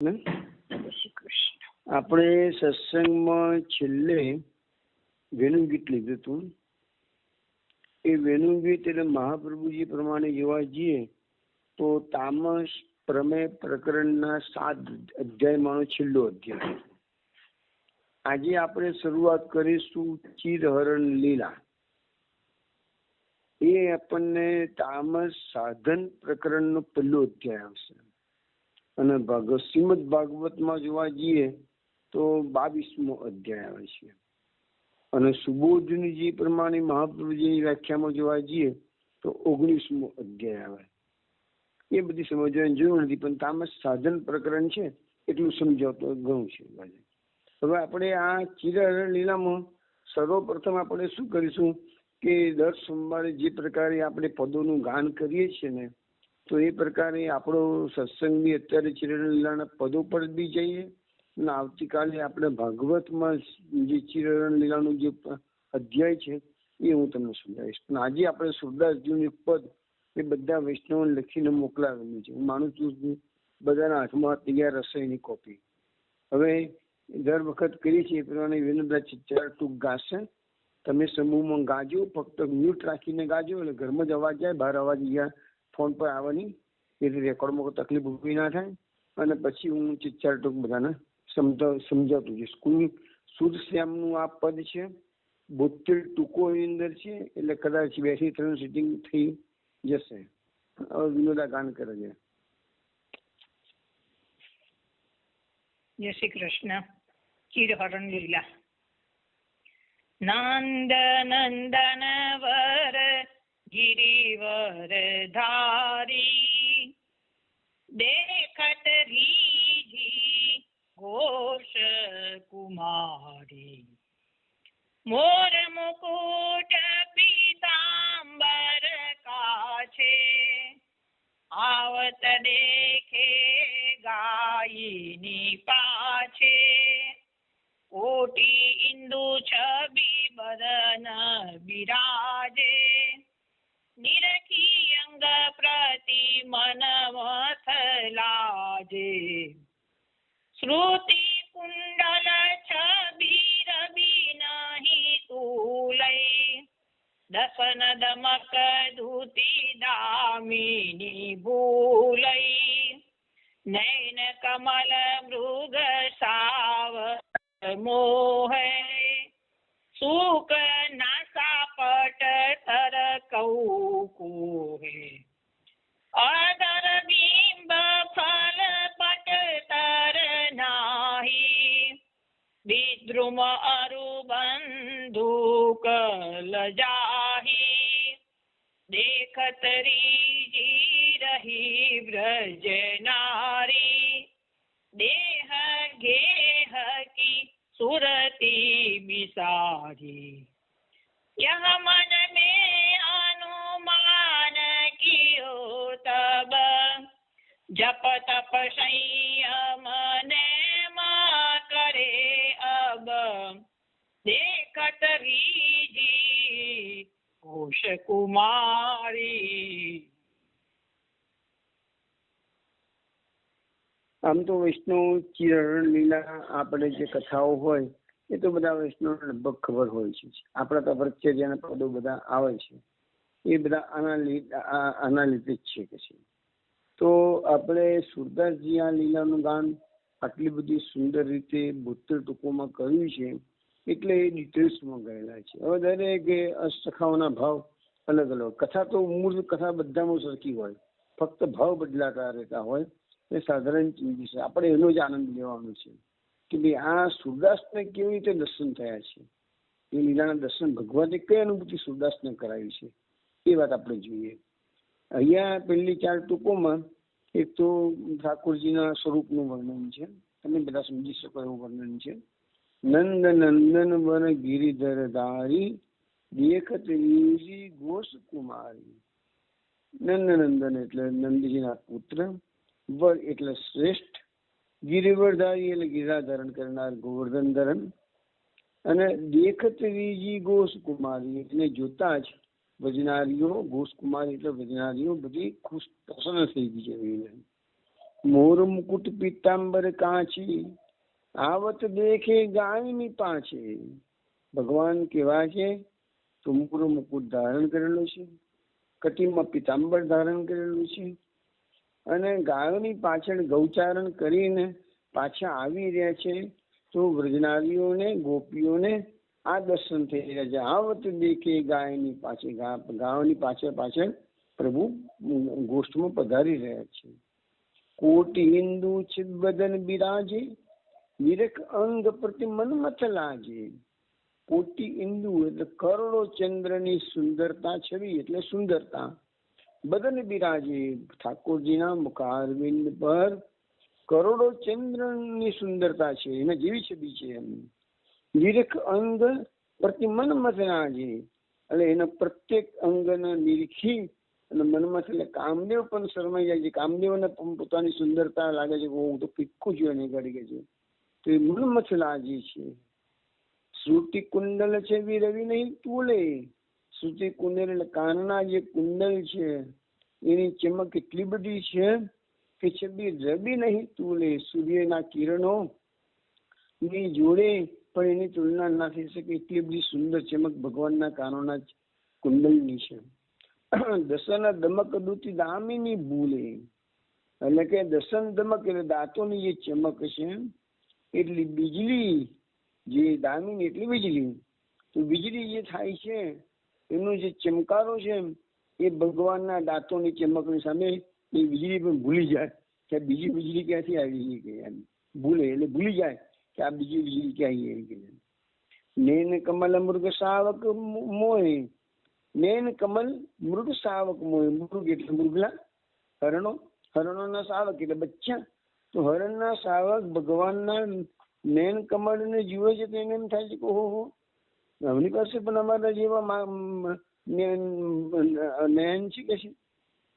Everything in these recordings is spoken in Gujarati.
ને આપણે સત્સંગમાં છેલ્લે વેણુગીત લીધું હતું. એ વેણુગીત એટલે મહાપ્રભુજી પ્રમાણે જોવા જઈએ તો તામસ પ્રમેય પ્રકરણના 7 અધ્યાયમાંનો છેલ્લો અધ્યાય. આજે આપણે શરૂઆત કરીશું ચિરહરણ લીલા. એ આપણને તામસ સાધન પ્રકરણનો પહેલો અધ્યાય આવશે. અને શ્રીમદ ભાગવતમાં જોવા જઈએ તો 22મો અધ્યાય આવે છે. અને સુબોધનજી પ્રમાણે મહાપ્રભુજીની વ્યાખ્યામાં જોવા જઈએ તો 19મો અધ્યાય આવે. એ બધી સમજવાની જરૂર નથી, પણ તામસ સાધન પ્રકરણ છે એટલું સમજાવતો ઘણું છે. હવે આપણે આ ચિરહરણ લીલામાં સર્વપ્રથમ આપણે શું કરીશું કે દર સોમવારે જે પ્રકારે આપણે પદોનું ગાન કરીએ છીએ ને, તો એ પ્રકારે આપણો સત્સંગ બી અત્યારે ચિરહરણ લીલાના પદો પર બી જઈએ અને આવતીકાલે આપણે ભાગવતમાં જે ચિરહરણ લીલાનું જે અધ્યાય છે એ હું તમને સમજાવીશ. પણ આજે આપણે સુરદાસજીનું પદ એ બધા વૈષ્ણવોને લખીને મોકલાવેલું છે. હું માનું છું બધાના હાથમાં તૈયાર હશે એની કોપી. હવે દર વખત કરી છે એ પ્રમાણે વિનોદા ચાર ટૂંક ગાશે. તમે સમૂહમાં ગાજો, ફક્ત મ્યુટ રાખીને ગાજો, એટલે ઘરમાં જ અવાજ જાય, બહાર અવાજ અહીંયા ફોન પર આવવાની, એટલે રેકોર્ડમાં કોઈ તકલીફ ઊભી ના થાય. અને પછી હું ચાર ટૂંક બધાને સમજાવતું જઈશ. સુરશ્યામનું આ પદ છે, 72 ટૂંકો એની અંદર છે, એટલે કદાચ 2 થી 3 સિટિંગ થઈ જશે. હવે વિનોદા ગાન કરે છે. જય શ્રી કૃષ્ણ. ચિરહરણ લીલા. નંદ નંદન વર ગિરિવર ધારી, દેખત રીજી ઘોષ કુમારી, મોર મુકુટ પીતાંબર કાછે, આવત દેખે ગાયની પાછે, કોટી ઇન્દુ છબી બદન બિરાજે, નિરખી અંગ પ્રતિ મન મથ લાજે, શ્રુતિ કુંડલ છબી રબી નહીં તુલઈ, દસન દમક ધૂતિ દામિની ભૂલઈ, નૈન કમલ મૃગ સાવ મોહે, સુક નાસા પટ તર કૌકુહે, અદર બિંબ ફલ પટ તર નાહી, વિદ્રુમ અરુબંધુક લજાહી, દેખત રીજી રહી વ્રજ નારી, દેહ ગેહ કી સુરતી बिसारी, यह मन में अनुमान कियो तब, जप तप संयम ने मा करे अब, देखत रीजी घोष कुमारी. આમ તો વૈષ્ણવ ચિરહરણ લીલા આપણે જે કથાઓ હોય એ તો બધા વૈષ્ણવ લગભગ ખબર હોય છે. આપણા તો પ્રત્યર્યના પદો બધા આવે છે, એ બધા આના લીધે જ છે કે છે. તો આપણે સુરદાસજી આ લીલાનું ગાન આટલી બધી સુંદર રીતે 72 ટૂંકોમાં કર્યું છે, એટલે એ ડિટેલ્સમાં ગયેલા છે. હવે દરેક અષ્ટખાઓના ભાવ અલગ અલગ. કથા તો મૂળ કથા બધામાં સરખી હોય, ફક્ત ભાવ બદલાતા રહેતા હોય. એ સાધારણ ચીજ છે. આપણે એનો જ આનંદ લેવાનો છે કે ભાઈ આ સુરદાસને કેવી રીતે દર્શન થયા છે, એ લીલાના દર્શન ભગવાને કઈ અનુભૂતિ સુરદાસને કરાવી છે એ વાત આપણે જોઈએ. અહીંયા પહેલી 4 ટૂંકોમાં એક તો ઠાકોરજીના સ્વરૂપનું વર્ણન છે, તમે બધા સમજી શકો એવું વર્ણન છે. નંદ નંદન વન ગિરિધર ધારી, દેખત રીજી ઘોષ કુમારી. નંદ નંદન એટલે નંદજીના પુત્ર, વર એટલે શ્રેષ્ઠ, ગિરિવરધારી એટલે ગિરા ધારણ કરનાર ગોવર્ધન ધરણ, અને દેખત રીજી ઘોષ કુમારી એટલે જોતા જ ભજનારીઓ, ઘોષ કુમારી એટલે ભજનારીઓ બધી ખુશ પ્રસન્ન થઈ ગઈ છે. મોર મુકુટ પીતાંબર કાંચી, આવત દેખે ગાયની પાછે. ભગવાન કેવા છે? તો મોર મુકુટ ધારણ કરેલું છે, કટીમાં પીતાંબર ધારણ કરેલું છે, અને ગાયોની પાછળ ગૌચારણ કરીને પાછા આવી રહ્યા છે. તો વ્રજનારીઓને, ગોપીઓને આ દર્શન થઈ રહ્યા છે. આવત દેખે ગાયની પાછળ, ગાયોની પાછળ પાછળ પ્રભુ ગોષ્ઠમાં પધારી રહ્યા છે. કોટી હિન્દુ ચિદ બદન બિરાજે, વિરખ અંગ પ્રતિ મન્મથ લાજે. કોટી ઇન્દુ એટલે કરોડો ચંદ્રની સુંદરતા છવી એટલે સુંદરતા. બદન બિરાજે, ઠાકોરજીના મુખારવિંદ પર કરોડો ચંદ્રની સુંદરતા છે, એના જેવી છબી છે એમ. વિરખ અંગ પ્રતિ મન્મથ લાજે, એટલે એના પ્રત્યેક અંગને નિરીખી અને મન્મથ એટલે કામદેવ પણ શરમાઈ જાય છે. કામદેવને પણ પોતાની સુંદરતા લાગે છે, હું તો પીખું છું એને કરી છે, તો એ મન્મથ લાજે છે. શ્રુતિ કુંડલ છે વી રવિ નહીં તુલે. શ્રુતિ કુંડલ એટલે કાનના જે કુંડલ છે એની ચમક એટલી બધી છે કે છબી રવિ નહીં તુલે. સૂર્યના કિરણો ની જોડે પણ એની તુલના ના થઈ શકે એટલી બધી સુંદર ચમક ભગવાનના કાનોના કુંડલની છે. દસન દમક દૂતી દામિની ભૂલે, એટલે કે દસન દમક એટલે દાંતોની જે ચમક છે એટલી વીજળી, જે દામિની એટલી વીજળી. તો વીજળી જે થાય છે એનો જે ચમકારો છે એ ભગવાનના દાંતોની ચમકની સામે એ વીજળી પણ ભૂલી જાય કે આ બીજી વીજળી ક્યાંથી આવી ગઈ. એમ ભૂલે એટલે ભૂલી જાય કે આ બીજી વીજળી ક્યાં આવી ગઈ. નેન કમલ મૃગ શાવક મોહે, નેન કમલ મૃગ શાવક મોહે. મૃગ એટલે મૃગલા, હરણો, હરણોના શાવક એટલે બચ્ચા. તો હરણના શાવક ભગવાનના નૈન કમળ ને જુએ છે તો એને એમ થાય છે કે ઓહો, એમની પાસે પણ અમારા જેવા નયન છે કે છે.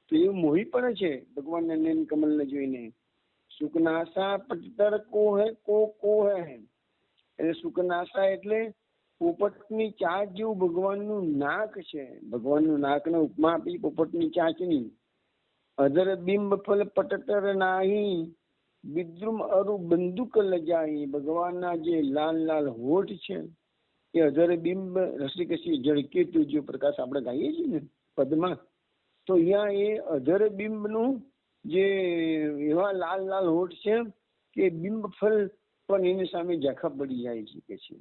તો એવું મોહી પડે છે ભગવાનના નૈન કમળ ને જોઈને. સુકનાસા પટતર કો હે, એટલે સુકનાસા એટલે પોપટની ચાંચ જેવું ભગવાનનું નાક છે. ભગવાનનું નાકને ઉપમા આપી પોપટની ચાંચની. અધર બિંબ ફલ પટતર નાહી, વિદ્રુમ અરુ બંદૂક લજાઈ. ભગવાનના જે લાલ લાલ હોઠ છે એ અધર બિંબ રસી કસી ઝળકે તું જે પ્રકાશ આપણે ગાઈએ છીએ ને પદમાં, તો અહીંયા એ અધર બિંબનું જે એવા લાલ લાલ હોઠ છે કે બિંબ ફલ પણ એની સામે ઝાંખા પડી જાય છે કે છે.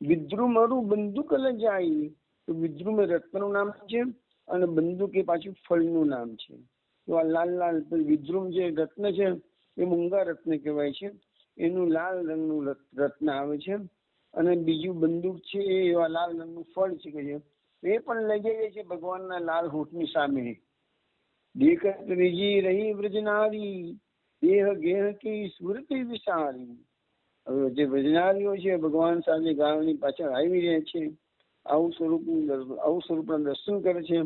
વિદ્રુમ અરુ બંદૂક લજાઈ, તો વિદ્રુમ એ રત્નનું નામ છે અને બંદૂક એ પાછું ફળનું નામ છે. તો આ લાલ લાલ વિદ્રુમ જે રત્ન છે એ મૂંગા રત્ન કહેવાય છે. એનું લાલ રંગનું રત્ન આવે છે, અને બીજું બંદૂક છે એ એવા લાલ રંગનું ફળ છે કે છે એ પણ લઈ જાય છે ભગવાનના લાલ હોઠની સામે. દેખત ત્રીજી રહી વ્રજનારી, દેહ ગેહ કી સ્મૃતિ વિસારી. હવે જે વ્રજનારીઓ છે ભગવાન સાથે ગાયોની પાછળ આવી રહ્યા છે, આવું સ્વરૂપના દર્શન કરે છે,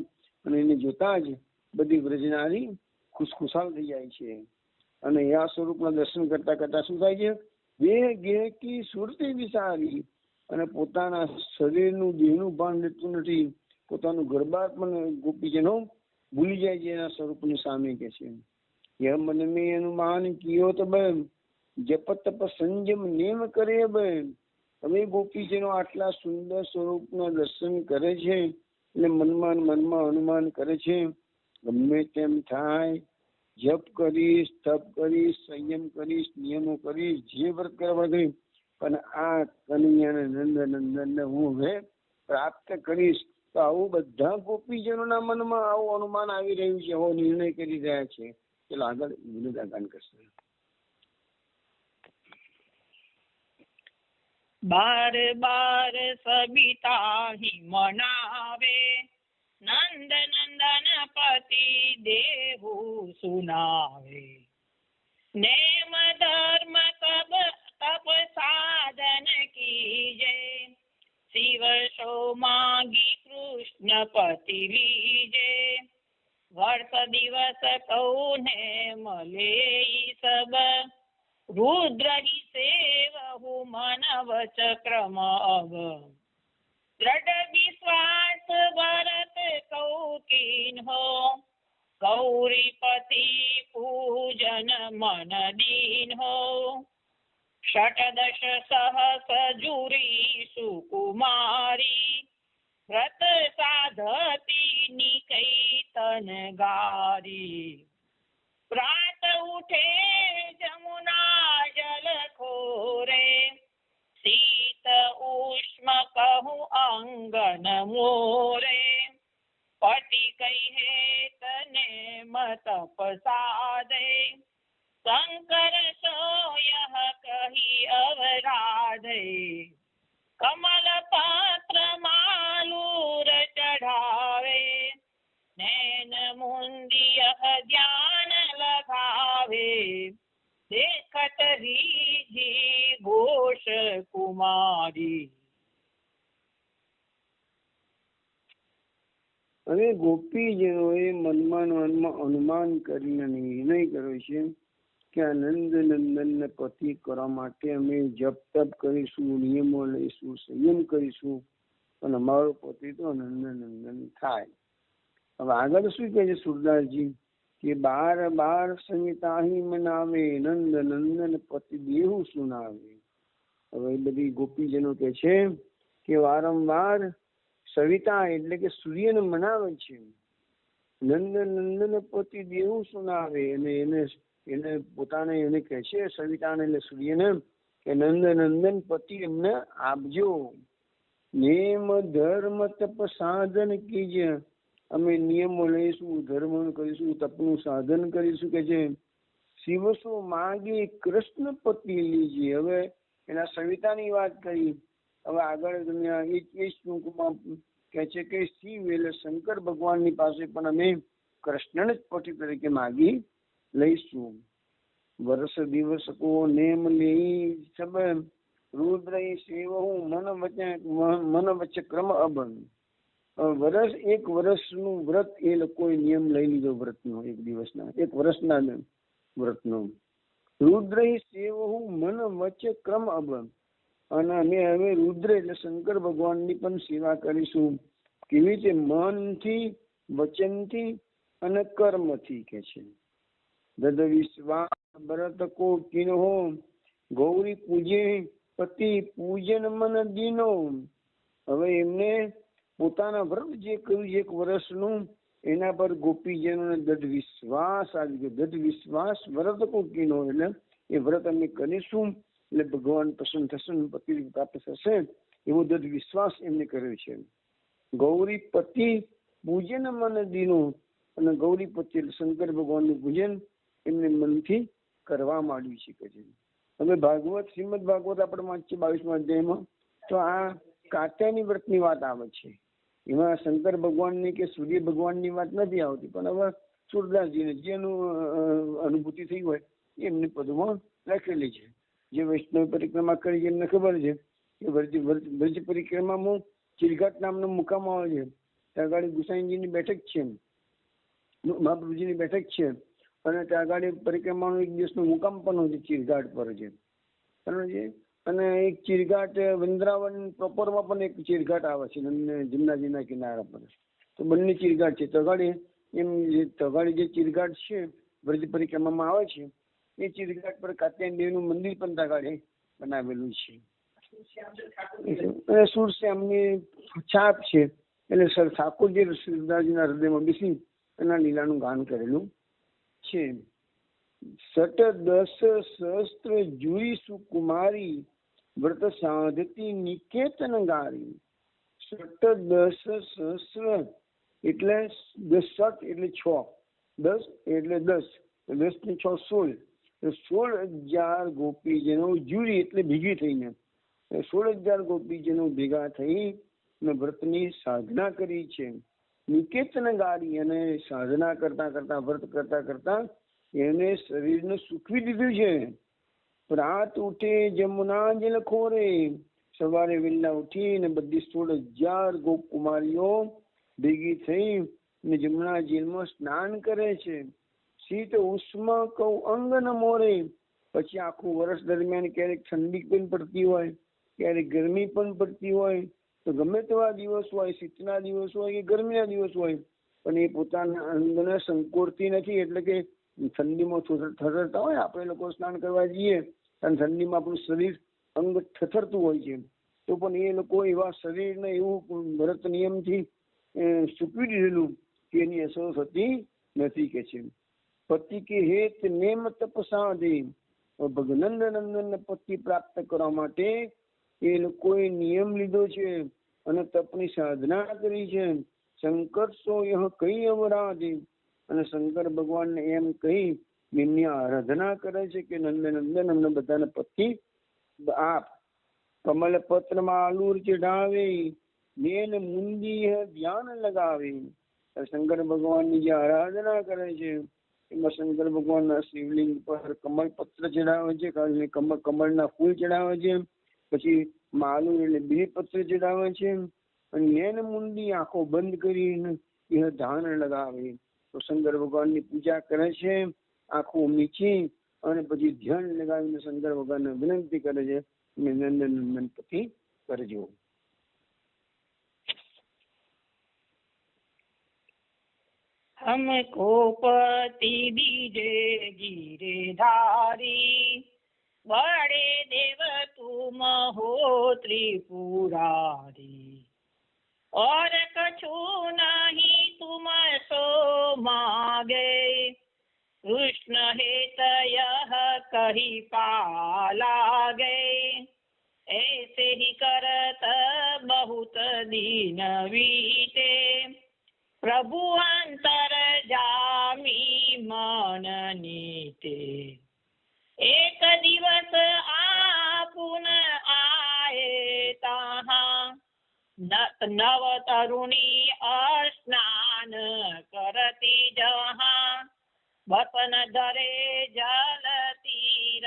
અને એને જોતા જ બધી વ્રજનારી ખુશખુશાલ થઈ જાય છે. અને આ સ્વરૂપના દર્શન કરતા કરતા શું થાય છે? દેહ ગેહ કી સ્મૃતિ વિસારી, અને પોતાના શરીરનું દેહનું ભાન રહેતું નથી, પોતાનું ઘરબાર પણ ગોપીજનો ભૂલી જાય છે એના સ્વરૂપની સામે કે છે. યહ મન મેં અનુમાન કિયો તો બેન, જપ તપ સંયમ નેમ કરે બેન. હવે ગોપીજનો આટલા સુંદર સ્વરૂપના દર્શન કરે છે એટલે મનમાં અનુમાન કરે છે, ગમે તેમ થાય, જપ કરીશ, તપ કરીશ, સંયમ કરીશ, નિયમો કરીશ, જે વ્રત કરવા કરીશ, પણ આ કનૈયાને નંદ હું હવે પ્રાપ્ત કરીશ. તો આવું બધા ગોપીજનોના મનમાં આવું અનુમાન આવી રહ્યું છે, આવો નિર્ણય કરી રહ્યા છે. ચલો આગળ વિનોદાગાન કરશે. બાર બાર સબિતા હિ મનાવે, નંદ નંદન પતિ દેહુ સુનાવે. નેમ ધર્મ તપ સાધન કીજે, શિવ શો માગી કૃષ્ણ પતિ લીજે. વર્ષ દિવસ કહું ને મલે સબ, રુદ્ર હિ સેવહુ મન વચ ક્રમ અવ. દ્રઢ વિશ્વાસ ભરત કૌ કિન્હો, गौरीपति पूजन मन दीन हो षटदश सहस जुरी सुकुमारी व्रत साधती निकैतन गारी प्रात उठे जमुना जल खोरे शीत उष्म कहूँ अंगन मोरे पति कहे तने मत पसादे शंकर सो यह कही अवराधे कमल पत्र मालूर चढ़ावे नैन मुंदिय ध्यान लगावे देखत रीझी घोष कुमारी। અને ગોપીજનોએ મનમાં અનુમાન કરીને નિર્ણય કર્યો છે કે આ નંદ નંદન પતિ કરવા માટે અમે જપ તપ કરીશું, નિયમો લઈશું, સંયમ કરીશું અને અમારો પતિ તો નંદ નંદન થાય। હવે આગળ શું કહે છે સુરદાસજી કે બાર બાર સંહિતાહી મનાવે નંદ નંદન પતિ દેહુ સુનાવે। હવે એ બધી ગોપીજનો કે છે કે વારંવાર સવિતા એટલે કે સૂર્યને મનાવે છે, નંદ નંદન પતિ દેવું સુનાવે અને એને પોતાને એને કહે છે સવિતાને એટલે સૂર્યને કે નંદ નંદન પતિ એમને આપજો। નેમ ધર્મ તપ સાધન કીજે, અમે નિયમો લઈશું, ધર્મ કરીશું, તપનું સાધન કરીશું કે છે। શિવસો માગે કૃષ્ણ પતિ લીજે। હવે એના સવિતાની વાત કરી, હવે આગળ તમે એ શ્લોકમાં કહે છે કે શિવ એટલે શંકર ભગવાનની પાસે પણ અમે કૃષ્ણને જ પતિ તરીકે માગી લઈશું। વર્ષ દિવસ કો નેમ લેઈ સબ રુદ્ર સેવહું મન વચ્ચે ક્રમ અબન। વર્ષ એક વર્ષનું વ્રત એ લોકોએ નિયમ લઈ લીધો વ્રતનો, એક દિવસના એક વર્ષના વ્રતનો। રુદ્ર સેવહું મન વચ્ચે ક્રમ અબન, અને અમે હવે રુદ્ર એટલે શંકર ભગવાનની પણ સેવા કરીશું। કેવી રીતે? મનથી, વચનથી અને કર્મથી કે છે। દદ વિશ્વાસ ભરત કો કિન્હો ગૌરી પૂજે પતિ પૂજન મન દીનો। હવે એમને પોતાના વ્રત જે કર્યું એક વર્ષનું એના પર ગોપીજનોને દૃઢ વિશ્વાસ આવી ગયો। દૃઢ વિશ્વાસ વ્રત કો કિન્હો એટલે એ વ્રત અમે કરીશું એટલે ભગવાન પ્રસન્ન થશે, પતિ પ્રાપ્ત થશે એવો દૃઢ વિશ્વાસ એમને કર્યો છે। ગૌરી પતિ પૂજન મન દીનો, અને ગૌરી પતિ શંકર ભગવાનનું પૂજન એમને મનથી કરવા માંડ્યું છે કે છે। હવે ભાગવત શ્રીમદ ભાગવત આપણે વાંચીએ 22મા અધ્યાયમાં તો આ કાત્યાયની વ્રતની વાત આવે છે, એમાં શંકર ભગવાનની કે સૂર્ય ભગવાનની વાત નથી આવતી, પણ હવે સુરદાસજીને જેનું અનુભૂતિ થઈ હોય એમની પદમાં લખેલી છે। જે વૈષ્ણવ પરિક્રમા કરી એમને ખબર છે કે વ્રજ પરિક્રમામાં ચિરઘાટ નામનો મુકામ આવે છે, ત્યાં આગળ ગુસાઈજીની બેઠક છે, મહાપ્રભુજીની બેઠક છે, અને ત્યાં આગળ પરિક્રમાનો એક દિવસનો મુકામ પણ હોય છે, ચિરઘાટ પર છે। અને એક ચિરઘાટ વૃંદાવન પ્રોપરમાં પણ એક ચિરઘાટ આવે છે જમનાજીના કિનારા પર, તો બંને ચિરઘાટ છે। તગાડી જે ચિરઘાટ છે વ્રજ પરિક્રમામાં આવે છે એ ચિરઘાટ પર કાત્યાયન દેવીનું મંદિર પણ તગાડી બનાવેલું છે, અને સુરશ્યામની છાપ છે, એટલે સર ઠાકોરજી સુરદાસજીના હૃદયમાં બેસી એના લીલાનું ગાન કરેલું છે। સટ દસ સહસ્ત્ર જુઈ સુકુમારી વ્રત સાધતી નિકેતન ગારી। સટ દસ સહસ્ત્ર એટલે 10 એટલે 6, 10 એટલે 10, 10 ને 6 16, 16,000 ગોપીજનો જુરી એટલે ભેગી થઈને 16,000 ગોપીજનો ભેગા થઈ ને વ્રતની સાધના કરી છે। નિકેતન ગારી, અને સાધના કરતા કરતા વ્રત કરતા કરતા એને શરીરને સુખવી દીધું છે। રાત ઉઠે જમુના જલ ખોરે, સવારે વહેલા ઉઠીને બધી 16,000 ગોપકુમારીઓ ભેગી થઈ ને જમુના જેલમાં સ્નાન કરે છે। શીત ઉષ્મ કૌ અંગ ન મોરે, પછી આખું વર્ષ દરમિયાન ક્યારેક ઠંડી પણ પડતી હોય, ક્યારેક ગરમી પણ પડતી હોય, તો ગમે તેવા દિવસ હોય, શીતના દિવસ હોય કે ગરમીના દિવસ હોય, પણ એ પોતાના અંગને સંકોરતી નથી. એટલે કે ઠંડીમાં થરથરતા હોય, આપણે લોકો સ્નાન કરવા જઈએ અને ઠંડીમાં આપણું શરીર અંગ થથરતું હોય છે, તો પણ એ લોકો એવા શરીરને એવું વ્રત નિયમથી સૂકવી દીધેલું કે એની અસર થતી નથી કે છે. પતિ કે હેત નેમ તપસા દે, ભગનંદ નંદન પતિ પ્રાપ્ત કરવા માટે એ લોકોએ નિયમ લીધો છે અને તપની સાધના કરી છે. શંકર સો યહ કઈ અવરાધે, અને શંકર ભગવાનને એમ કહી એમની આરાધના કરે છે કે નંદ નંદન અમને બધાને પતિ આપ. કમલ પત્ર માં આલુર ચઢાવે, બેન મુંદી ધ્યાન લગાવે. શંકર ભગવાનની જે આરાધના કરે છે એમાં શંકર ભગવાનના શિવલિંગ પર કમળ પત્ર ચડાવે છે, કમળના ફૂલ ચડાવે છે, પછી માલુર એટલે બીલીપત્ર ચડાવે છે, અને નેન મુંડી આંખો બંધ કરીને એ ધ્યાન લગાવે. તો શંકર ભગવાનની પૂજા કરે છે આંખો મીચી, અને પછી ધ્યાન લગાવીને શંકર ભગવાનને વિનંતી કરે છે નંદન નંદન પતિ કરજો. हमको पति दीजे गिरधारी, बड़े देव तुम हो त्रिपुरारी, और कछु नहीं तुम सो मांगे, कृष्ण हेत यह कही पाला गए, ऐसे ही करत बहुत दीन बीते, प्रभु अंतर जामी मन नीते, एक दिवस आपुन आए तहाँ, नव तरुणी स्नान करती जहाँ, बसन धरे जल तीर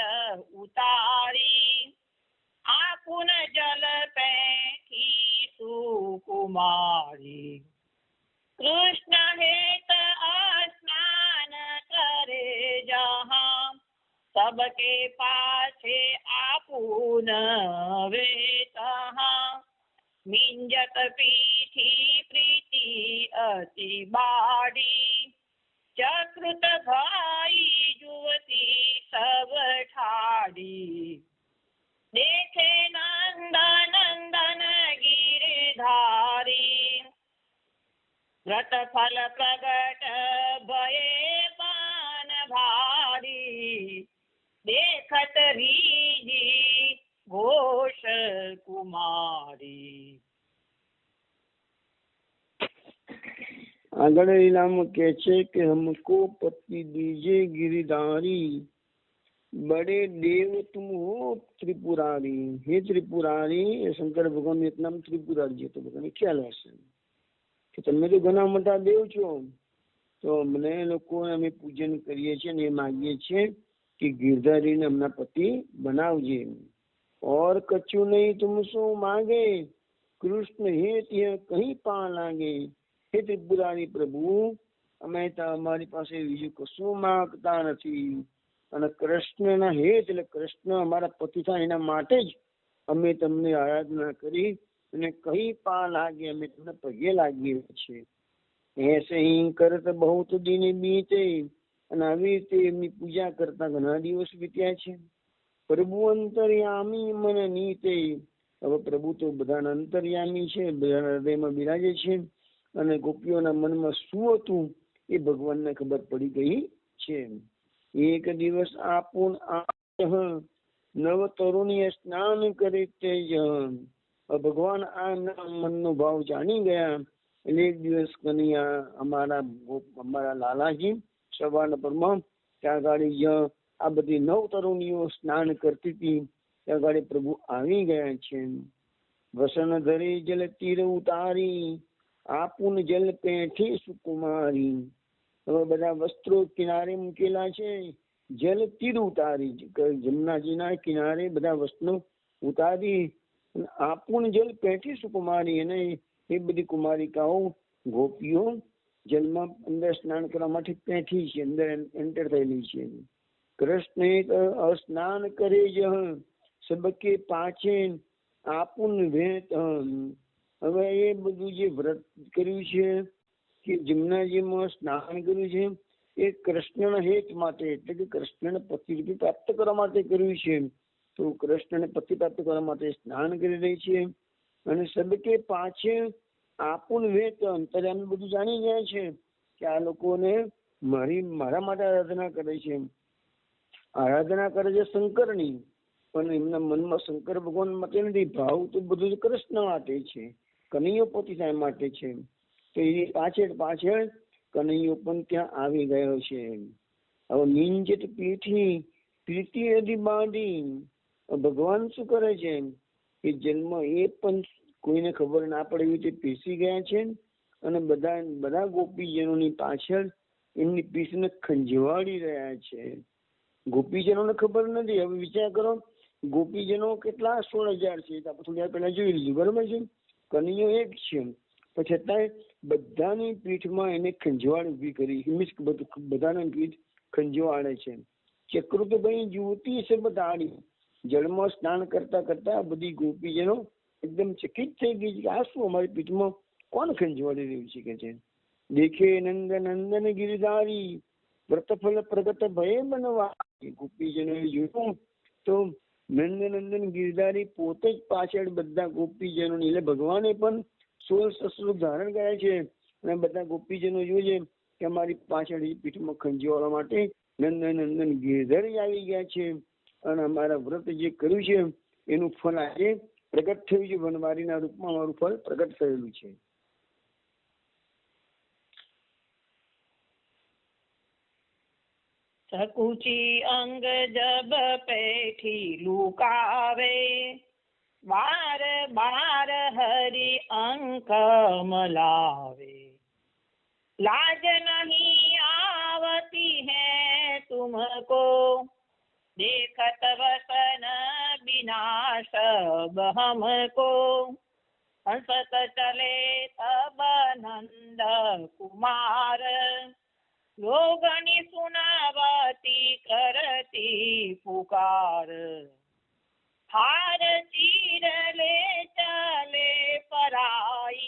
उतारी, आपुन जल पैठी सुकुमारी, कृष्ण हेत स्नान करे जहाँ, सबके पाछे आपुन वे तहाँ, मिंजत पीठी प्रीति अति बाड़ी, चकृत भाई जुवती सब ठाड़ी, देखे नंदन नंदन गिरधारी, व्रत फल प्रगट भये पान भारी, देखत रीजी घोष कुमारी. આગળ લીલામાં કહે છે કે હમકો પતિ દીજે गिरिधारी, बड़े देव तुम हो त्रिपुरारी. હે ત્રિપુરારી, એ શંકર ભગવાન એક નામ ત્રિપુરારી છે, તો બધાને ખ્યાલ હશે કે તમે તો ઘણા મોટા દેવ છો, તો અમને લોકો અમે પૂજન કરીએ છીએ ને એ માગીએ છીએ કે ગિરધારીને હમણાં પતિ બનાવજે. और कछु नहीं तुम सो मांगे, कृष्ण हेत यह कहीं पा लागे. હે ત્રિપુરારી પ્રભુ, અમે તો અમારી પાસે બીજું કશું માંગતા નથી, અને કૃષ્ણના હેત એટલે કૃષ્ણ અમારા પતિ થાય એના માટે જ અમે તમને આરાધના કરી અને કઈ પા લાગે, અમે તમને પગે લાગીએ છીએ. એસે અહીં કરત બહુત દિન બીતે, અને આવી રીતે એમની પૂજા કરતા ઘણા દિવસ વીત્યા છે. પ્રભુ અંતર્યામી મન નીતે, હવે પ્રભુ તો બધાના અંતર્યામી છે, બધાના હૃદયમાં બિરાજે છે, અને ગોપીઓના મનમાં શું હતું એ ભગવાનને ખબર પડી ગઈ છે. એક દિવસ આપુન નવ તરુણીએ સ્નાન કરી તેજ, ભગવાન આ એમના મનનો ભાવ જાણી ગયા. એટલે એક દિવસ કનૈયા અમારા લાલાજી સવારના પરમાં ત્યાં ગાડી આ બધી 9 તરુણીઓ સ્નાન કરતી હતી, ત્યાં ગાડી પ્રભુ આવી ગયા છે. વસન ધરી જલ તીર ઉતારી, આપુન જલ પેઠી સુકુમારી. હવે બધા વસ્ત્રો કિનારે મૂકેલા છે, જલ તીર ઉતારી, જમનાજીના કિનારે બધા વસ્ત્રો ઉતારી, આપુન જલ પેઠી સુકુમારી, અને એ બધી કુમારિકાઓ ગોપીઓ જલમાં અંદર સ્નાન કરવા માટે પેઠી છે, અંદર એન્ટર થયેલી છે. કૃષ્ણ સ્નાન કરે જ સબકે પાછે આપુન વેત. હવે એ બધું જે વ્રત કર્યું છે કે જમુનાજીમાં સ્નાન કર્યું છે એ કૃષ્ણના હેત માટે, એટલે કે કૃષ્ણને પતિ રૂપે પ્રાપ્ત કરવા માટે કર્યું છે. તો કૃષ્ણને પતિ પ્રાપ્ત કરવા માટે સ્નાન કરી રહી છે. અને સબકે પાછે આપુન વેત અંતર્યામી બધું જાણી જાય છે કે આ લોકોને મારા માટે આરાધના કરે છે. આરાધના કરે છે શંકરની, પણ એમના મનમાં શંકર ભગવાન માટે નથી. ભાવ તો બધું કૃષ્ણ માટે છે, કનૈયો પોતી સાહેબ માટે છે. તો એ પાછળ પાછળ કનૈયો પણ ત્યાં આવી ગયો છે. હવે નિંજત પીઠી પ્રીતિ અધિ બાંધી, ભગવાન શું કરે છે કે જન્મ એ પણ કોઈને ખબર ના પડે એવી રીતે પીસી ગયા છે. અને બધા ગોપીજનોની પાછળ એમની પીસને ખંજવાળી રહ્યા છે. ગોપીજનોને ખબર નથી. હવે વિચાર કરો, ગોપીજનો કેટલા 16,000 છે, આપણે થોડી વાર પહેલા જોઈ લીધું, બરોબર છે. કનૈયો એક છે, પણ છતાંય બધાની પીઠમાં એને ખંજવાળ ઉભી કરી. બધાની પીઠ ખંજવાળે છે. ચક્ર તો ભાઈ જ્યોતિ છે બધાની. જળમાં સ્નાન કરતા કરતા બધી ગોપીજનો એકદમ ચકિત થઈ ગઈ છે કે આ શું અમારી પીઠમાં કોણ ખંજવાળી રહ્યું છે કે છે. દેખે નંદ નંદન ગિરધારી વ્રતફલ પ્રગટ ભય બનવા. ગોપીજનોએ જોયું તો નંદનંદન ગિરધારી પોતે જ પાછળ બધા ગોપીજનો, એટલે ભગવાને પણ 16 શસ્ત્રો ધારણ કર્યા છે. અને બધા ગોપીજનો જોઈએ કે અમારી પાછળ પીઠમાં ખંજવાળવા માટે નંદનંદન ગિરધારી આવી ગયા છે. અને અમારા વ્રત જે કર્યું છે એનું ફળ આજે પ્રગટ થયું છે. વનવારીના રૂપમાં અમારું ફળ પ્રગટ થયેલું છે. સકુચી અંગ જબ પેઠી લુકાવે, બાર બાર હરિ અંક મલાવે. लाज नहीं आवती है तुमको, देखत वसन बिना सब हमको. हंसत चले तब नंद कुमार, लोगनी सुनावती करती पुकार. हार चीर ले चले पराई,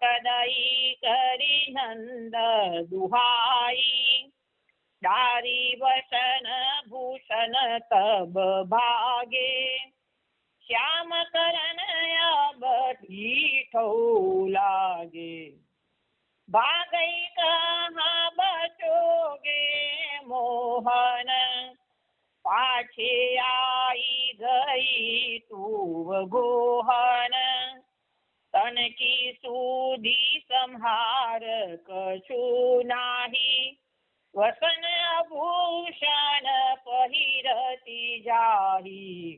कदई करी नंद दुहाई. डारी वसन भूषण तब भागे, श्याम करण अब ठीठौ लागे. भागई कहाँ बचोगे मोहन, पाछे आई गई तू गोहन. तन की सूधी संहार कछु नाही, वसन आभूषण पहिरती जाही.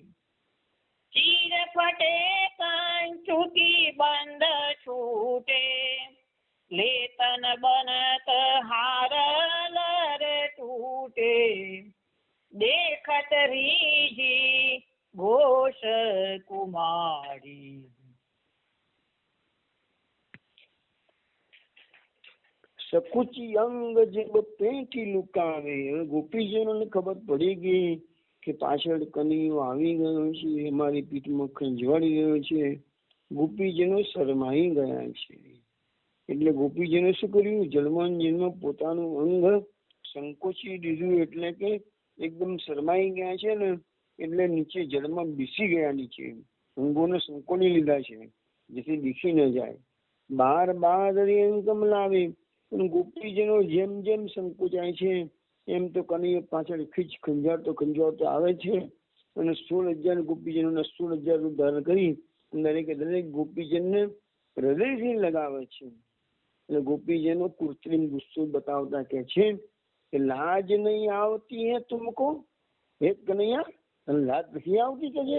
चीर फटे कंचुकी बंद छूटे, लेतन बनत हार लर टूटे. देखत रीझी घोष कुमारी. સકુચી અંગ જબ પેઠી લુકાવે. ગોપીજનોને ખબર પડી ગઈ કે પાછળ કનૈયો આવી ગયો છે, અમારી પીઠમાં ખંજવાળી ગયો છે. ગોપીજનો શરમાઈ ગયા છે. એટલે ગોપીજનો શું કર્યું, જન્મ પોતાનું અંગ સંકોચી દીધું. એટલે કે એકદમ શરમાઈ ગયા છે ને, એટલે નીચે જળમાં બેસી ગયા. નીચે અંગોને સંકોચી લીધા છે જેથી દીખી ન જાય. બાર બાર અંકમ લાવે. પણ ગોપીજનો જેમ જેમ સંકોચાય છે એમ તો કનૈયો પાછળ ખંજવાળતો આવે છે. અને 16,000 ગોપીજનોના 16,000 રૂપ ધારણ કરી દરેક ગોપીજનને હૃદયથી લગાવે છે. એટલે ગોપીજનો કૃત્રિમ ગુસ્સો બતાવતા કે છે કે લાજ નહીં આવતી હે તુમકો, હે કનૈયા લાજ નથી આવતી કે છે.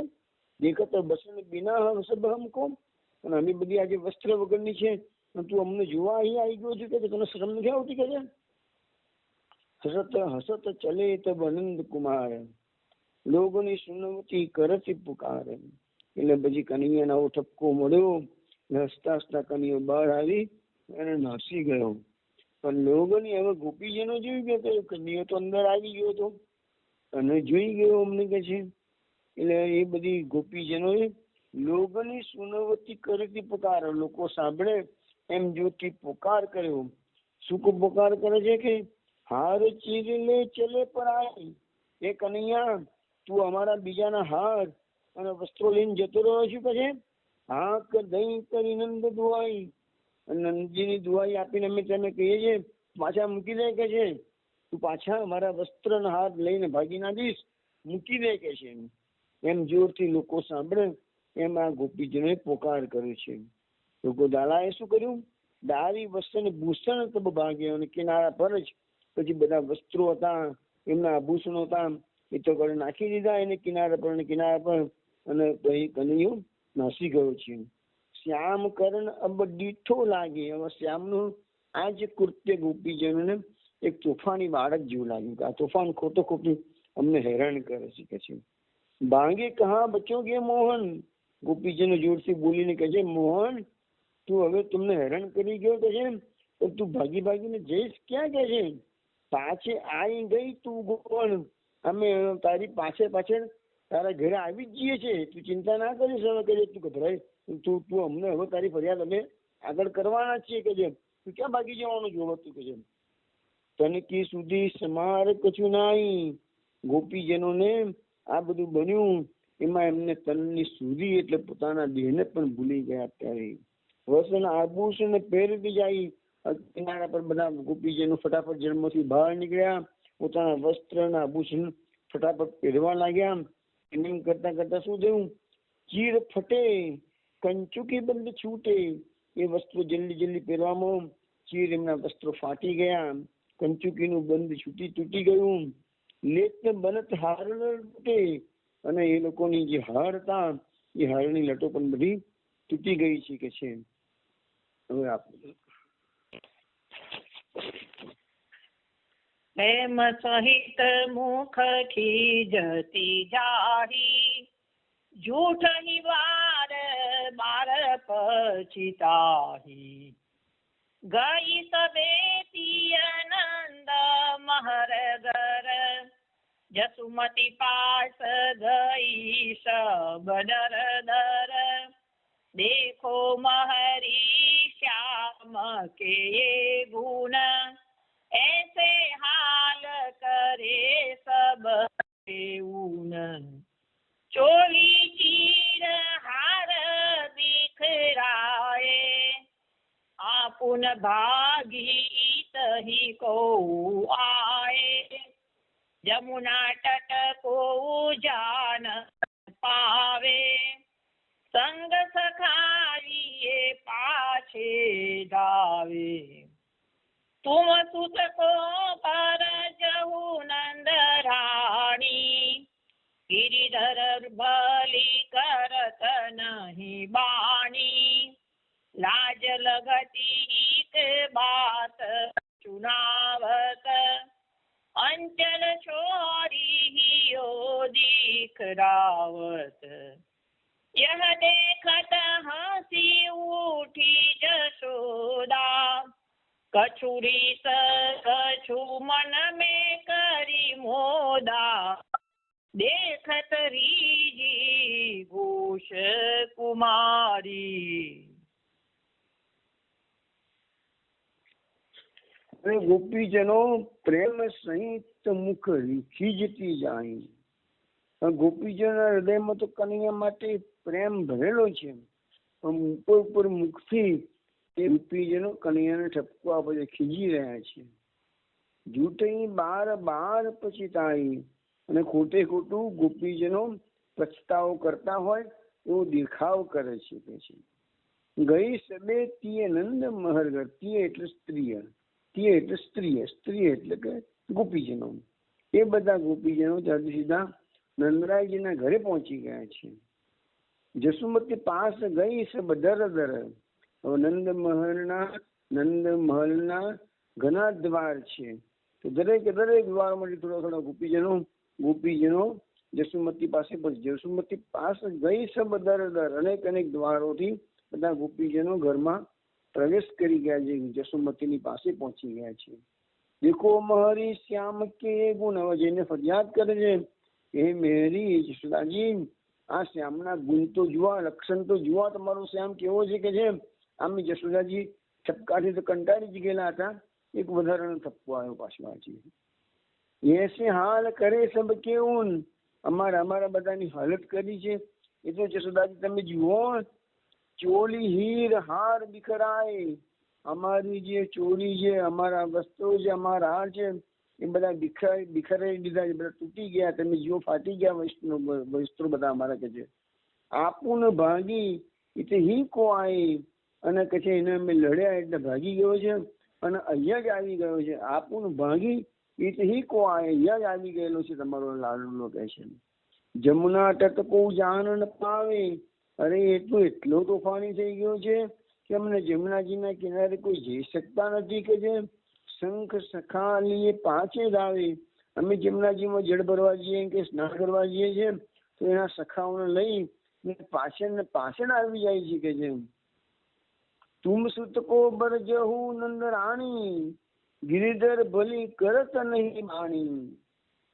દેખત બસન બિના સબ હમકો. અને અમે બધી આજે વસ્ત્ર વગરની છે, તું અમને જોવા અહીં આવી ગયો છે કે તને શરમ નથી આવતી કે છે. હસત હસત ચલે તબ આનંદ કુમાર, લોગોની સુનવતી કરતી પુકાર. એટલે પછી કનૈયાને આવો ઠપકો મળ્યો. હસતા હસતા કનૈયો બહાર આવી અને નાસી ગયો. પણ લોગોની હવે ગોપીજનો જોઈ ગયો તો કનૈયો તો અંદર આવી ગયો હતો અને જોઈ ગયો અમને કે છે. એટલે એ બધી ગોપીજનોએ લોગોની સુનવતી કરતી પુકાર. લોકો સાંભળે એમ જોતી પોકાર કર્યો. શું કો પોકાર કરે છે કે હાર ચીર લે ચલે પર આઈ, એ કનૈયા તું અમારા બીજાના હાર અને વસ્ત્રો લઈને જતો રહ્યો છું કે છે? હા કે દઈ કરી નંદ દુઆઈ, નંદજીની દુઆઈ આપીને અમે તને કહીએ છીએ પાછા મૂકી દે કે છે, તું પાછા અમારા વસ્ત્ર ના હાર લઈને ભાગી ના દઈશ, મૂકી દે કે છે. એમ જોરથી લોકો સાંભળે એમ આ ગોપીજનોએ પોકાર કર્યો છે. લોકો દાલાએ શું કર્યું? દારી વસ્ત્ર ભૂષણ તબ ભાગ્યો, અને કિનારા પર જ પછી બધા વસ્ત્રો હતા, એમના આભૂષણો હતા, એ તો ઘરે નાખી દીધા એને કિનારા પર, કિનારા પર, અને પછી કનૈયો નાસી ગયો છે. શ્યામ કરણ અબ દીઠો લાગે. હવે શ્યામનું આ જે કૃત્ય ગોપીજનોને એક તોફાની બાળક જેવું લાગ્યું કે આ તોફાન ખોટો ખોટું અમને હેરાન કરે છે કે છે. ભાંગે કહા બચોગે મોહન, ગોપીજનો જોરથી બોલીને કહે છે, મોહન તું હવે તમને હેરાન કરી ગયો કે છે, તો તું ભાગી ભાગીને જઈશ ક્યાં કે છે? પાછે આવી ગઈ તું ગોપણ, અમે તારી પાછળ તારા ઘરે આવી જ જઈએ છે, તું ચિંતા ના કરીશ. હવે કે તું ગભરાય, તું અમને હવે તારી ફરિયાદ અમે આગળ કરવાના છીએ કે છે, તું ક્યાં ભાગી જવાનું જોવો તું કે છે. તનકી સુધી સમાર કછું નાઈ, ગોપીજનોને આ બધું બન્યું એમાં એમને તનની સુધી એટલે પોતાના દેહને પણ ભૂલી ગયા. ત્યારે વસન આભૂષણ પહેરતી જાય. કિનારા પર બધા ગોપીજનો ફટાફટ જન્મથી બહાર નીકળ્યા, પોતાના વસ્ત્રના આભૂષણ ફટાફટ પહેરવા લાગ્યા. એમ કરતા કરતા શું થયું? ચીર ફટે કંચુકી બંધ છૂટે, એ વસ્ત્રો જલ્દી જલ્દી પહેરવામાં ચીર એમના વસ્ત્રો ફાટી ગયા, કંચુકીનું બંધ તૂટી ગયું. લેત બનત હાર તૂટે, અને એ લોકોની જે હાર હતા એ હારની લટો પણ બધી તૂટી ગઈ છે કે છે. હવે આપણે પ્રેમ સહિત મુખ ખીજતી જારી, જૂઠની વાર બાર પછિતાહી. ગઈ સબેતી આનંદ મહર ઘર, જસુમતી પાસ ગઈ સબ દર દર. देखो महरी श्याम के ये गुण, ऐसे हाल करे सब ऊन. चोली चीर हार बिखराए, आपुन भागी तही को आए. जमुना तट को जान पावे, संग सखाइए पाछे धावे. तुम सुत को पर जहु नंद रानी, गिरिधर भली करत नहीं बाणी. लाज लगती एक बात चुनावत, अंचल छोरी हियो दिखरावत. यह देखत हंसी उठी जसोदा, कछुरी कछु मन में करी मोदा. देखत रीजी घोष कुमारी. ગોપીજનો પ્રેમ સહિત મુખ ખીજતી જાય. ગોપીજનોના હૃદયમાં તો કનૈયા માટે પ્રેમ ભરેલો છે, પણ ઉપર મુખથી એ ગોપીજનો કનૈયાને ઠપકો આપે ખીજી રહ્યા છે. જૂઠી બાર બાર પછીતાઈ, અને ખોટે ખોટું ગોપીજનો પછતાવો કરતા હોય એવો દેખાવ કરે છે કે છે. ગઈ સબે તીએ નંદ મહરગર, તીએ એટલે સ્ત્રી, તીએ એટલે સ્ત્રી એટલે કે ગોપીજનો. એ બધા ગોપીજનો ત્યાંથી સીધા નંદરાયજીના ઘરે પહોંચી ગયા છે. જસુમતી પાસ ગઈ સબ દર દર. હવે નંદ મહલના ઘણા દ્વાર છે, તો દરેક દ્વારમાંથી થોડા ગોપીજનો જસુમતી પાસે પહોંચી. જસુમતી પાસ ગઈ સબ દર દર, અનેક દ્વારોથી બધા ગોપીજનો ઘરમાં પ્રવેશ કરી ગયા છે, જસુમતીની પાસે પહોંચી ગયા છે. દેખો મહરી શ્યામ કે ગુણ, હવે જેને ફરિયાદ કરે છે, હે મેરી જશોદાજી, આ શ્યામના ગુણ તો જુઓ, લક્ષણ તો જુઓ, તમારો શ્યામ કેવો છે કે છે. આમ જશોદાજી ઠપકાથી તો કંટાળી જ ગયેલા હતા. એક વધારાનો ઠપકો આવ્યો પાછો વાંચી. એસે હાલ કરે સબ કેવું, અમારા બધાની હાલત કરી છે એ તો જશોદાજી તમે જુઓ. ચોલી હીર હાર બિખરાય, અમારી જે ચોરી છે, અમારા વસ્ત્રો છે, અમારા હાર છે એ બધા બિખરાઈ દીધા છે, બધા તૂટી ગયા. તમે જુઓ ફાટી ગયા વસ્ત્રો બધા અમારા કે છે. આપું ને ભાગી એટલે હી કો આય, અને કે છે એને અમે લડ્યા એટલે ભાગી ગયો છે અને અહીંયા જ આવી ગયો છે. આપું ને ભાગી એટલે હી કો આય, અહીંયા જ આવી ગયેલો છે તમારો લાડુલો કહે છે. જમુના તટ કો જાન ન પાવે, અરે એટલો તોફાની થઈ ગયો છે કે અમને જમુનાજીના કિનારે કોઈ જઈ શકતા નથી કે છે. શંખ સખા લીએ પાંચે જ આવે, અમે જમુનાજીમાં જળ ભરવા જઈએ કે સ્નાન કરવા જઈએ છીએ તો એના સખાઓને લઈ પાછળ આવી જાય છે કે છે. તુમ સુત કો બરજહુ નંદ રાણી, ગિરિધર ભલી કરત નહીં બાણી.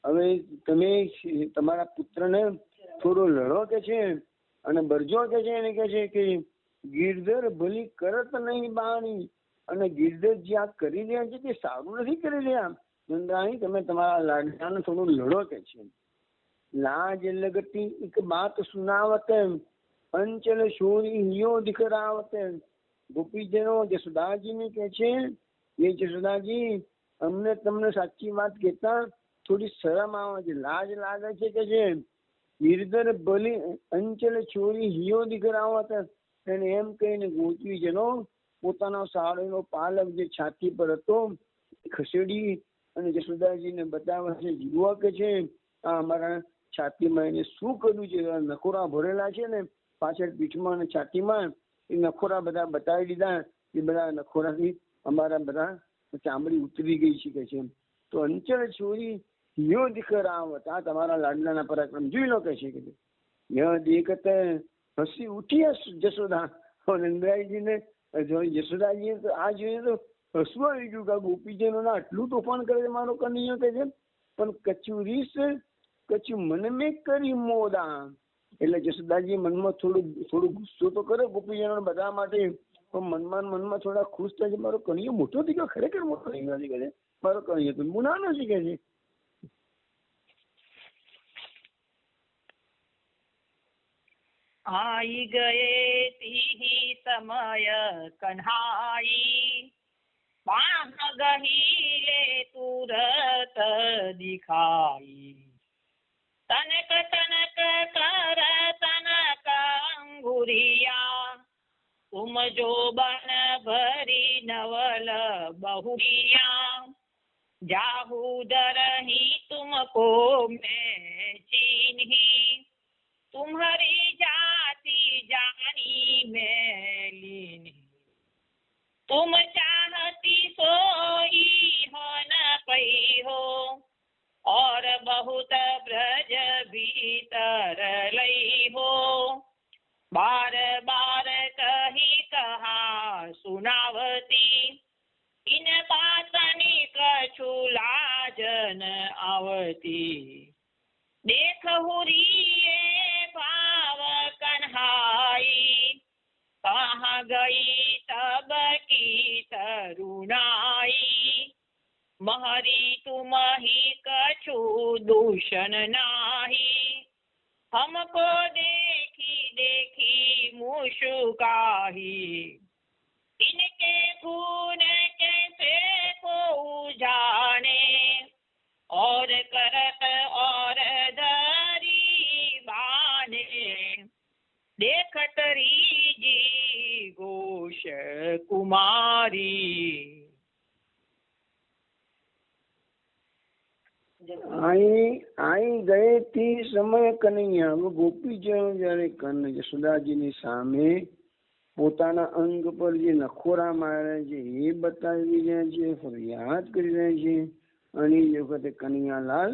હવે તમે તમારા પુત્રને થોડો લડો કે છે અને બરજો કે છે એને કે છે કે ગિરધર ભલી કરત નહીં બાણી, અને ગિરધર જે આ કરી રહ્યા છે તે સારું નથી કરી રહ્યા. નંદરાણી તમે તમારા લાડલાને થોડું લડો કે છે. લાજ લગતી એક બાત સુનાવત, અંચલ છોરી હિયો દિખરાવત. ગોપીજનો જશોદાજીને કે છે એ જશોદાજી અમને તમને સાચી વાત કહેતા થોડી શરમ આવે છે, લાજ લાગે છે કે છે. ગિરધર ભલી અંચલ છોરી હિયો દીકરાવત, અને એમ કહીને ગોપીજનો પોતાનો સાડીનો પાલક જે છાતી પર હતો ખસેડી અને જશોદાજીને બતાવે છે. જુઓ કે છે આ અમારા છાતીમાં એને શું કર્યું છે, નખોરા ભરેલા છે ને પાછળ પીઠમાં અને છાતીમાં, એ નખોરા બધા બતાવી દીધા. એ બધા નખોરાથી અમારા બધા ચામડી ઉતરી ગઈ છે કે છે. તો અંચલ છોરી યો દીકરાવત, આ તમારા લાડલાના પરાક્રમ જોઈ લો કે છે. ય દેખત હસી ઉઠી જશોદા. નંદરાયજીને જશોદાજીએ તો આ જોઈએ તો હસવું આવી ગયું કે ગોપીજનોને આટલું તોફાન કરે મારો કનૈયો કે છે. પણ કચુરીસ કચું મન મેં કરી મોદા, એટલે જશોદાજી મનમાં થોડું ગુસ્સો તો કરે ગોપીજનો બધા માટે, પણ મનમાં થોડા ખુશ થાય છે. મારો કનૈયો મોટો થઈ ગયો, ખરેખર મોટો થઈ ગયો છે. મારો કનૈયો તો મુનાનો શીખે છે. आई गए ती समय कन्हाई, बाह गहिले तुरत दिखाई. तनक तनक कर तनक अंगुरिया, तुम जो बन भरी नवल बहुरिया. जाहू दरही तुमको मैं चीन्ही, तुम्हारी जाति जानी मैं लीनी. तुम चाहती सोई हो न पई हो, और बहुत ब्रज भीतर लई हो. बार बार कही कहा सुनावती, इन बातनी कछु लाजन आवती. देख हुरिये भाव कन्हाई, कहाँ गई तब की तरुणाई. महरी तुम ही कछु दूषण नाही, हमको देखी देखी मुशुकाही. इनके गुण कैसे को जाने, और करत और धरी बाने. देखत रीजी घोष कुमारी. આઈ ગયે તે સમય કનૈયા. હવે ગોપીજનો જયારે જશોદાજીની સામે પોતાના અંગ પર જે નખોરા માર્યા છે એ બતાવી રહ્યા છે, ફરિયાદ કરી રહ્યા છે. અને એ વખતે કનૈયાલાલ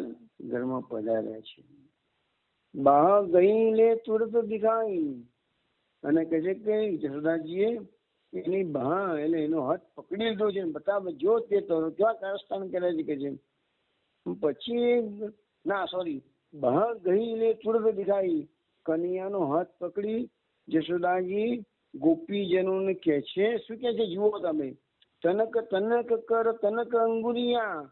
ઘરમાં પધાર્યા છે. બહાર ગઈ લે તુરત દિખાઈ, અને કહે છે કે જશોદાજીએ એની બા એટલે એનો હાથ પકડી લીધો છે. બતાવે જો તે તો ક્યાં કારસ્તાન કરે છે કે છે. પછી ના સોરી બહાર ગઈ લે તુરત દિખાઈ, કનૈયાનો હાથ પકડી જશોદાજી ગોપીજનોને કહે છે, શું કહે છે જુઓ તમે, તનક તનક કર તનક અંગુરિયા,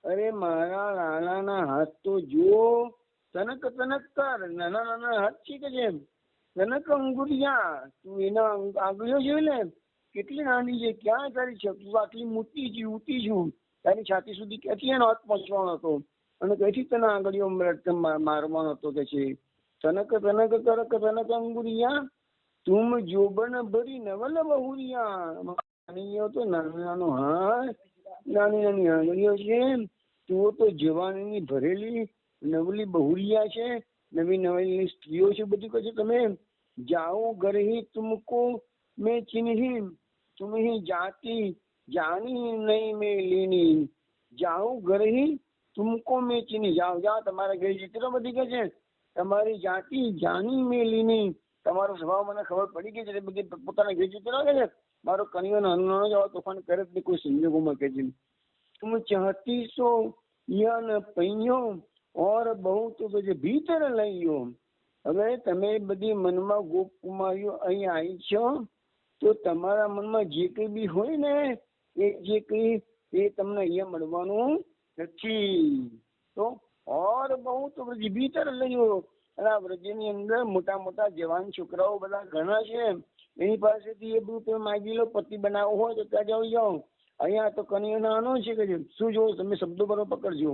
અરે મારા લાલાના હાથ તો જુઓ, તનક તનક કર, નાના નાના હાથ છે કે જેમ તનક અંગુરિયા, તું એના આંગળીઓ જોઈ લે કેટલી નાની છે, ક્યાં તારી છે, તું આટલી મોટી છે, ઊંટી છું, તારી છાતી સુધી ક્યાંથી એનો હાથ પહોંચવાનો હતો અને કઈથી તને આંગળીઓ મારવાનો હતો કે છે, તનક તનક કરક તનક અંગુરિયા, તુમ જોબન ભરી નવલ બહુરિયા, નાનીઓ તો નાનો નાનો હાથ, નાની નાની આંગળીઓ છે, તું તો જવાનીની ભરેલી નવલી બહુરિયા છે, નવી નવી સ્ત્રીઓ છે, બધું કહે છે તમે જાઓ ઘર હી તુમકો મેં ચિન્હી, तुम ही जाती जानी नहीं मैं लेनी, जाओ घर ही तुमको मैं चीनी, जाओ जाओ તમારા ઘરે જેટલો બધી કે છે, તમારી જાતિ જાની મેં લીની, તમારો સ્વભાવ મને ખબર પડી ગઈ છે, બધી પોતાના ઘરે જેટલો કે છે, મારો કનિયો નાનો જવા તોફાન કરે જ કોઈ સંજોગોમાં કે છે, तुम चाहती सो यन पૈયો और બહુ તો ભીતર લઈયો, હવે તમે બધી મનમાં ગોપ કુમારીઓ અહીં આવી છો તો તમારા મનમાં જે કઈ બી હોય ને એ જે કઈ એ તમને અહીંયા મળવાનું નથી, તો ઓર બહુ તો વ્રજ ભીતર લઈયો, અને આ વ્રજની અંદર મોટા મોટા જવાન છોકરાઓ બધા ઘણા છે, એની પાસેથી એ બધું તમે માગી લો, પતિ બનાવવો હોય તો ત્યાં જાઓ, અહીંયા તો કનિયો નાનો છે કે શું જોવો તમે શબ્દો બરોબર પકડજો,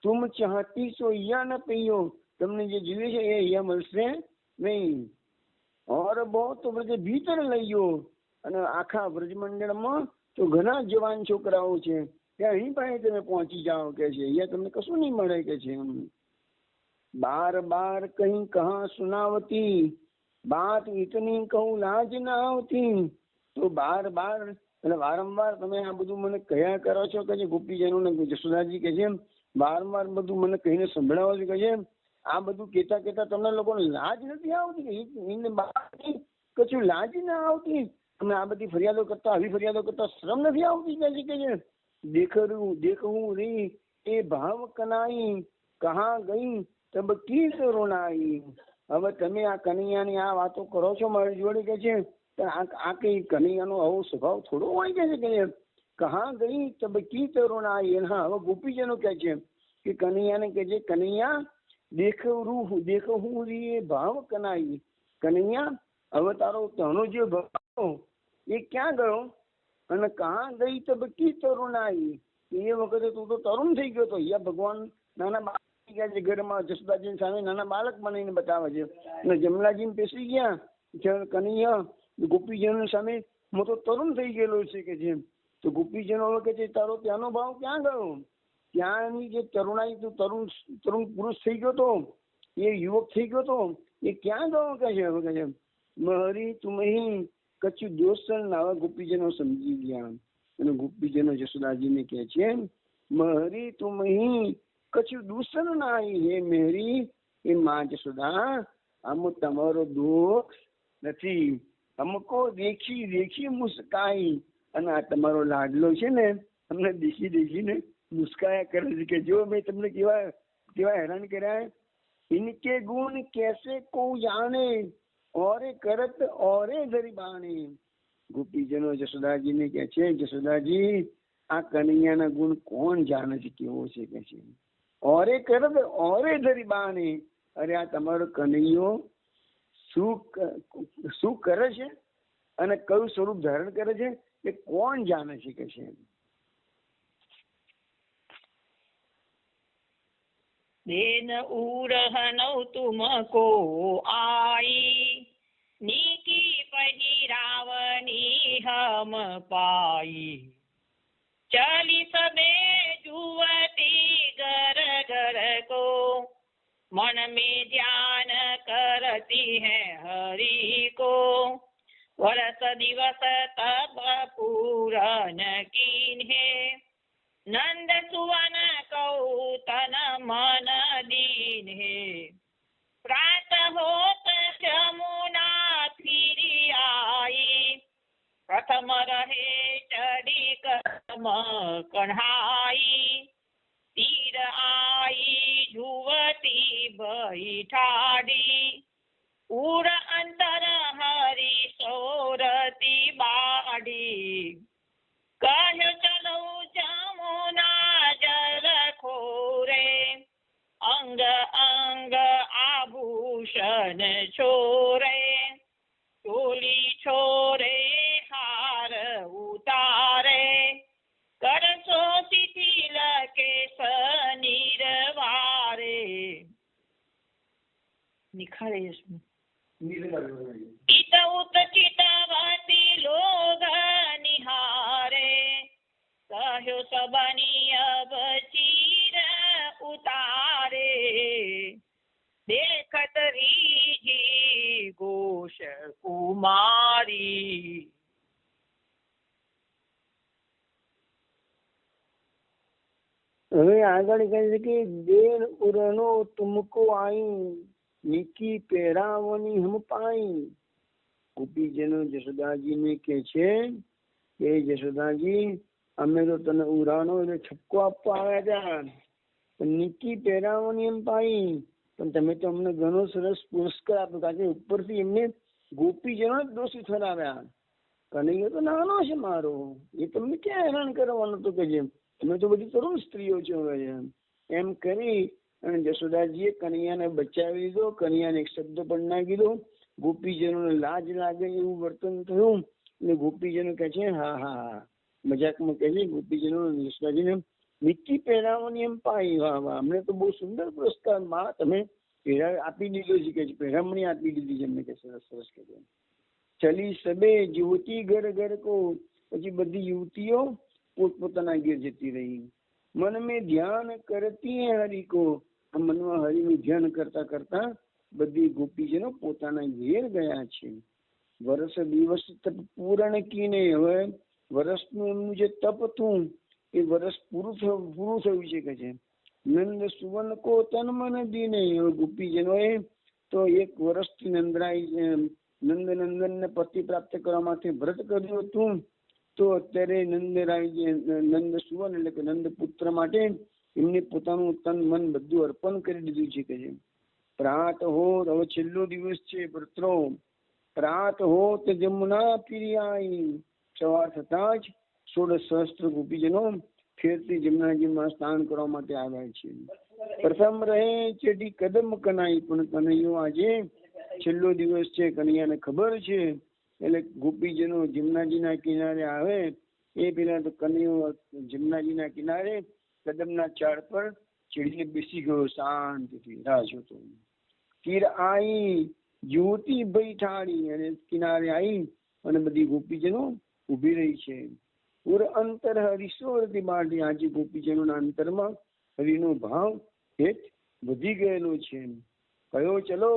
તુમ ચાહતી સો યા ન પૈયો, તમને જે જોઈએ છે એ અહીંયા મળશે નહીં, ઓર બહુ તો વ્રજ ભીતર લઈયો, અને આખા વ્રજમંડળમાં તો ઘણા જવાન છોકરાઓ છે, ત્યાં અહીં પાસે તમે પહોંચી જાઓ કે છે, અહીંયા તમને કશું નહીં મળે કે છે, બાર બાર કहीं કહાં સુનાવતી बात इतनी कहूँ लाज ના આવતી, તો બાર બાર અને વારંવાર તમે આ બધું મને કયા કરો છો કે છે, ગોપીજનોને જશોદાજી કે છે વારંવાર બધું મને કહીને સંભળાવો છો કે છે, આ બધું કેતા કેતા તમને લોકોને લાજ નથી આવતી, કશું લાજ ના આવતી, તમે આ બધી ફરિયાદો કરતા આવી ફરિયાદો કરતા શરમ નથી આવતી કે છે, દેખું રી એ ભાવ કનાઈ કહા ગઈ તબ કી રોનાઈ, હવે તમે આ કનૈયાની આ વાતો કરો છો મારી જોડે કે છે, આ કઈ કનૈયાનો આવો સ્વભાવ થોડો હોય કે કહા ગઈ તબ કી રોનાઈ, હા હવે ગોપીજનો કહે છે કે કનૈયાને કહે છે, કનૈયા દેખું રી એ ભાવ કનાઈ, કનૈયા હવે તારો તનો જે ભાવ એ ક્યાં ગયો, અને કહા ગઈ તબ કી તરુણાઈ, એ વખતે તું તો તરુણ થઈ ગયો તો, અહીંયા ભગવાન નાના બાળક ગયા છે ઘરમાં, જશોદાજી સામે નાના બાળક બનાવીને બતાવે છે, અને જમલાજી પેસી ગયા કનૈયા ગોપીજનો સામે હું તો તરુણ થઈ ગયેલો છે કે છે, તો ગોપીજનો કે છે તારો ત્યાંનો ભાવ ક્યાં ગયો, ત્યાંની જે તરુણાઈ તું તરુણ પુરુષ થઈ ગયો તો, એ યુવક થઈ ગયો તો, એ ક્યાં ગયો કે છે, મહરી તુમહી કચ્છ દોસ્તર નાવા ગોપીજનો સમજી ગયા, અને ગોપીજનો જશોદાજીને કહે છે મહરી તુમહી કચ્છ દૂસર નાઈ, હે મેરી એ માં જશોદા આમ તમારો દોષ નથી, हमको देखी देखी मुस्काई, અને આ તમારો લાડલો છે ને અમને દેખી દેખીને મુસ્કાયા કરે છે કે જો મેં તમને કેવા કેવા હેરાન કર્યા, ઇનકે ગુણ कैसे को जाने ઓરે કરત ઓરે ગરીબાણે, ગોપીજનો જશોદાજીને કહે છે જશોદાજી આ કનૈયાના ગુણ કોણ જાણે છે કેવો છે કે છે, ઓરે કરત ઓરે ગરીબાણે, અરે આ તમારો કનૈયો શું કરે છે અને કયું સ્વરૂપ ધારણ કરે છે એ કોણ જાણે છે કે છે, देन उरहनौ तुमको आई, नीकी पहिरावनी हम पाई, चली सबे जुवती घर घर को, मन में ध्यान करती है हरि को, वर्ष दिवस तब पूरन कीन्हे, नंद सुवन कौतन मन दीन है, प्रात होत जमुना फिरी आई, प्रथम रहे चढ़ी कर्म कढ़ाई, तीर आई जुवती बैठाड़ी, ઉર અંતર હરી સોરતી બાડી કહ્યો ચલો જમુના જલ ખોરે અંગ અંગ આભૂષણ છોરે ચોલી છોરે હાર ઉતારે કરસો શિથિલ કેસ નિર્વારે નિખારે ઈત ઉત ચિતવતી લોગ નિહારે કહ્યો સબની અબ ચીર ઉતારે દેખત રીજી ઘોષ કુમારી. હવે આગળ કહે છે કે દેન ઉરનો તુમકો આઈ નીકી પહેરાવની હમ પાઈ. ગોપીજનો જશોદાજીને કે છે કે જશોદાજી અમે તો તને ઉરાનો એટલે છપકો આપવા આવ્યા હતા, નીકી પહેરાવની એમ પાઈ, પણ તમે તો અમને ઘણો સરસ પુરસ્કાર આપ્યો. કારણ કે ઉપરથી એમને ગોપીજનો જ દોષી ઠરાવ્યા. કનૈયો તો નાનો છે મારો, એ તમને ક્યાં હેરાન કરવાનો તો કે છે, તમે તો બધી તરુણ સ્ત્રીઓ છો એમ કરી અને જશોદાજીએ કનૈયાને બચાવી લીધો. કનૈયાને એક શબ્દ પણ ના કીધો. ગોપીજનોને લાજ લાગે એવું વર્તન થયું એટલે ગોપીજનો કહે છે હા હા હા મજાકમાં કહે છે ગોપીજનો જશોદાજીને નીકી પહેરાવવાની એમ પાઈ. વાહ વાહ, અમને તો બહુ સુંદર પુરસ્કાર માં તમે આપી દીધો છે કે પહેરામણી આપી દીધી છે એમને કે સરસ સરસ કે ચલી સબે યુવતી ઘર ઘર કો. પછી બધી યુવતીઓ પોતપોતાના ઘેર જતી રહી. મન મેં ધ્યાન કરતી હરિ કો. મનમાં હરિનું ધ્યાન કરતા કરતા બધી ગોપીજનો પોતાના ઘેર ગયા છે. વર્ષ દિવસ તપ પૂરણ કીને. હવે વર્ષનું એમનું જે તપ હતું એ વર્ષ પૂરું થયું છે કે છે. નંદ સુવર્ણ કો તન મન દીને. ગોપીજનોએ તો એક વર્ષથી નંદનંદન ને પતિ પ્રાપ્ત કરવા માટે વ્રત કર્યું હતું. તો અત્યારે નંદ સુવર્ણ એટલે કે નંદ પુત્ર માટે એમને પોતાનું તન મન બધું અર્પણ કરી દીધું છે કે છે. પ્રાત હોત, હવે છેલ્લો દિવસ છે ભર્ત્રો. પ્રાત હોત જમુના પીરિયાઈ. સવાર થતા જ 16 સહસ્ત્ર ગોપીજનો ફેરથી જમુનાજીમાં સ્નાન કરવા માટે આવ્યા છે. પ્રથમ રહે ચેડી કદમ કનાઈ. પણ કનૈયો આજે છેલ્લો દિવસ છે, કનૈયાને ખબર છે એટલે ગોપીજનો જમુનાજીના કિનારે આવે એ પેલા તો કનૈયો જમુનાજીના કિનારે કદમના ઝાડ પર ચડીને બેસી ગયો શાંતિથી રાહ જોતો. તીર આઈ યુવતી બેઠાડી. અને કિનારે આવી અને બધી ગોપીજનો ઉભી રહી છે. ઉર અંતર હરિશોરતી બાટી. આજે ગોપીજનોના અંતરમાં હરિનો ભાવ હેત વધી ગયેલો છે. કયો ચલો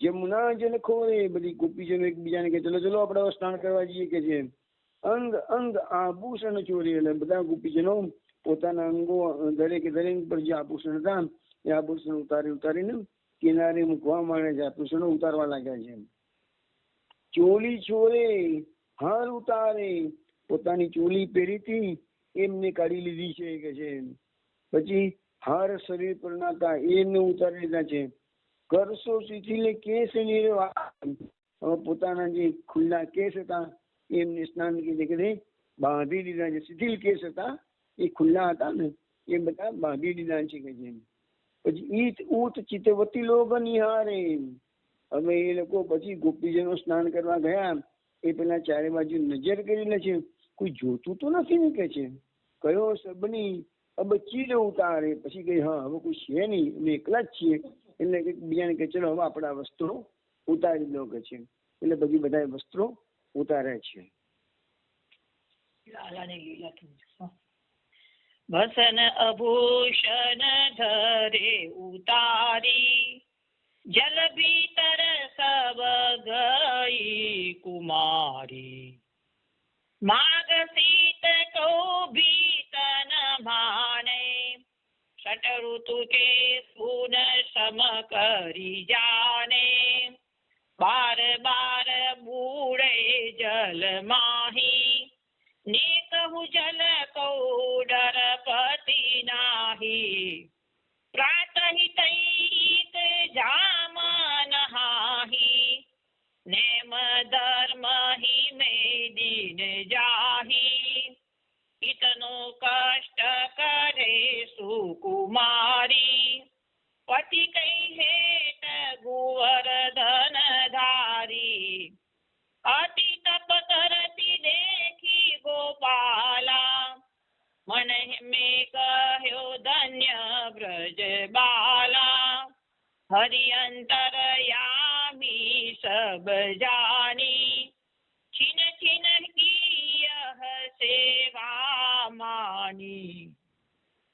જમુના જલ ખોરે. બધી ગોપીજનો એકબીજાને કે ચલો ચલો આપણે સ્નાન કરવા જઈએ કે છે. અંગ અંગ આભૂષણ ચોરી. એટલે બધા ગોપીજનો પોતાના અંગો દરેક પર જે આભૂષણ હતા એ આભૂષણ ઉતારીને કિનારે મૂકવા માંડે છે. આભૂષણો ઉતારવા લાગ્યા છે. ચોલી છોરે હાર ઉતારે. પોતાની ચોલી પહેરી હતી એમને કાઢી લીધી છે કે છે. પછી હાર શરીર પર નાતા એમને ઉતારી લીધા છે. કરસો શિથિલ કેસ નિર્વાહ. પોતાના જે ખુલ્લા કેસ હતા એમને સ્નાન કે બાંધી દીધા છે. શિથિલ કેસ હતા એ ખુલ્લા હતા ને એ બધા બાંધી દીધા છે કે જેમ. પછી ઈત ઉત ચિતવતી લોગ નિહારે. હવે એ લોકો પછી ગોપીજનો સ્નાન કરવા ગયા એ પેલા ચારે બાજુ નજર કરી લે છે, કોઈ જોતું તો નથી ને કે છે. કયો સબની અબ ચીર ઉતારે. પછી કઈ હા હવે કોઈ છે નહીં, અમે એકલા જ છીએ. એટલે બીજાને કે ચલો હવે આપણા વસ્ત્રો ઉતારી દો કે છે. એટલે પછી બધા વસ્ત્રો ઉતારે છે. ભસન અભૂષણ ધરે ઉતારી જલ ભીતર સબ ગઈ કુમારી. માગ સીત કો ભીતન ભાને ષટ ઋતુ કે સુન સમ કરી જાને. બાર બાર બૂढ़े જલ માહી ને કહું જલ કો ડર પતિ નાહી. પ્રાત હિ તૈક જામ નહાહી अति तप करती देखी गोपाला मन में कहो धन्य ब्रज बाला हरि अंतरयामी सब जानी छिन छिन की यह सेवा मानी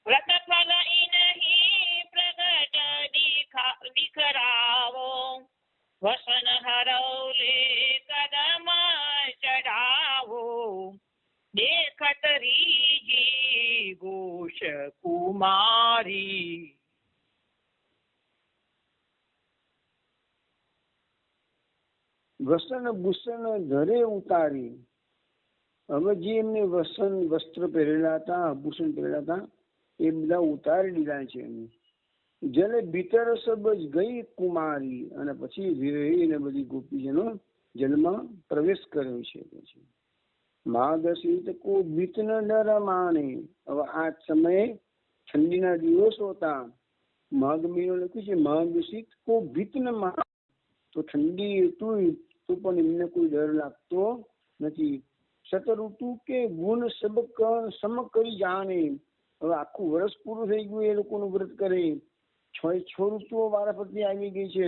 व्रत फल इन्हीं प्रगट दिखरावो वसन हरौले कदम चढ़ावो देखत रीजी घोष कुमारी। વસન ભૂષણ ધરે ઉતારી, હવે જે એમને વસન વસ્ત્ર પહેરેલા હતા, આભૂષણ પહેરેલા હતા એ બધા ઉતારી દીધા છે. જલ ભીતર સબ ગઈ કુમારી, અને પછી વિરહીને બધી ગોપીજનો જલમાં પ્રવેશ કર્યો છે. પછી માઘ કો ભીત ન ડર માને, હવે આ સમયે ઠંડીના દિવસો હતા. માઘ મહિનો લખ્યું છે માઘ શીત કો ભીત ન માને, તો ઠંડી હતું તો પણ એમને કોઈ ડર લાગતો નથી. શતઋતુ કે ગુણ સબ સમ કરી જાણે, હવે આખું વર્ષ પૂરું થઈ ગયું એ લોકોનું વ્રત કરે. 6 ઋતુઓ વારાફરતી આવી ગઈ છે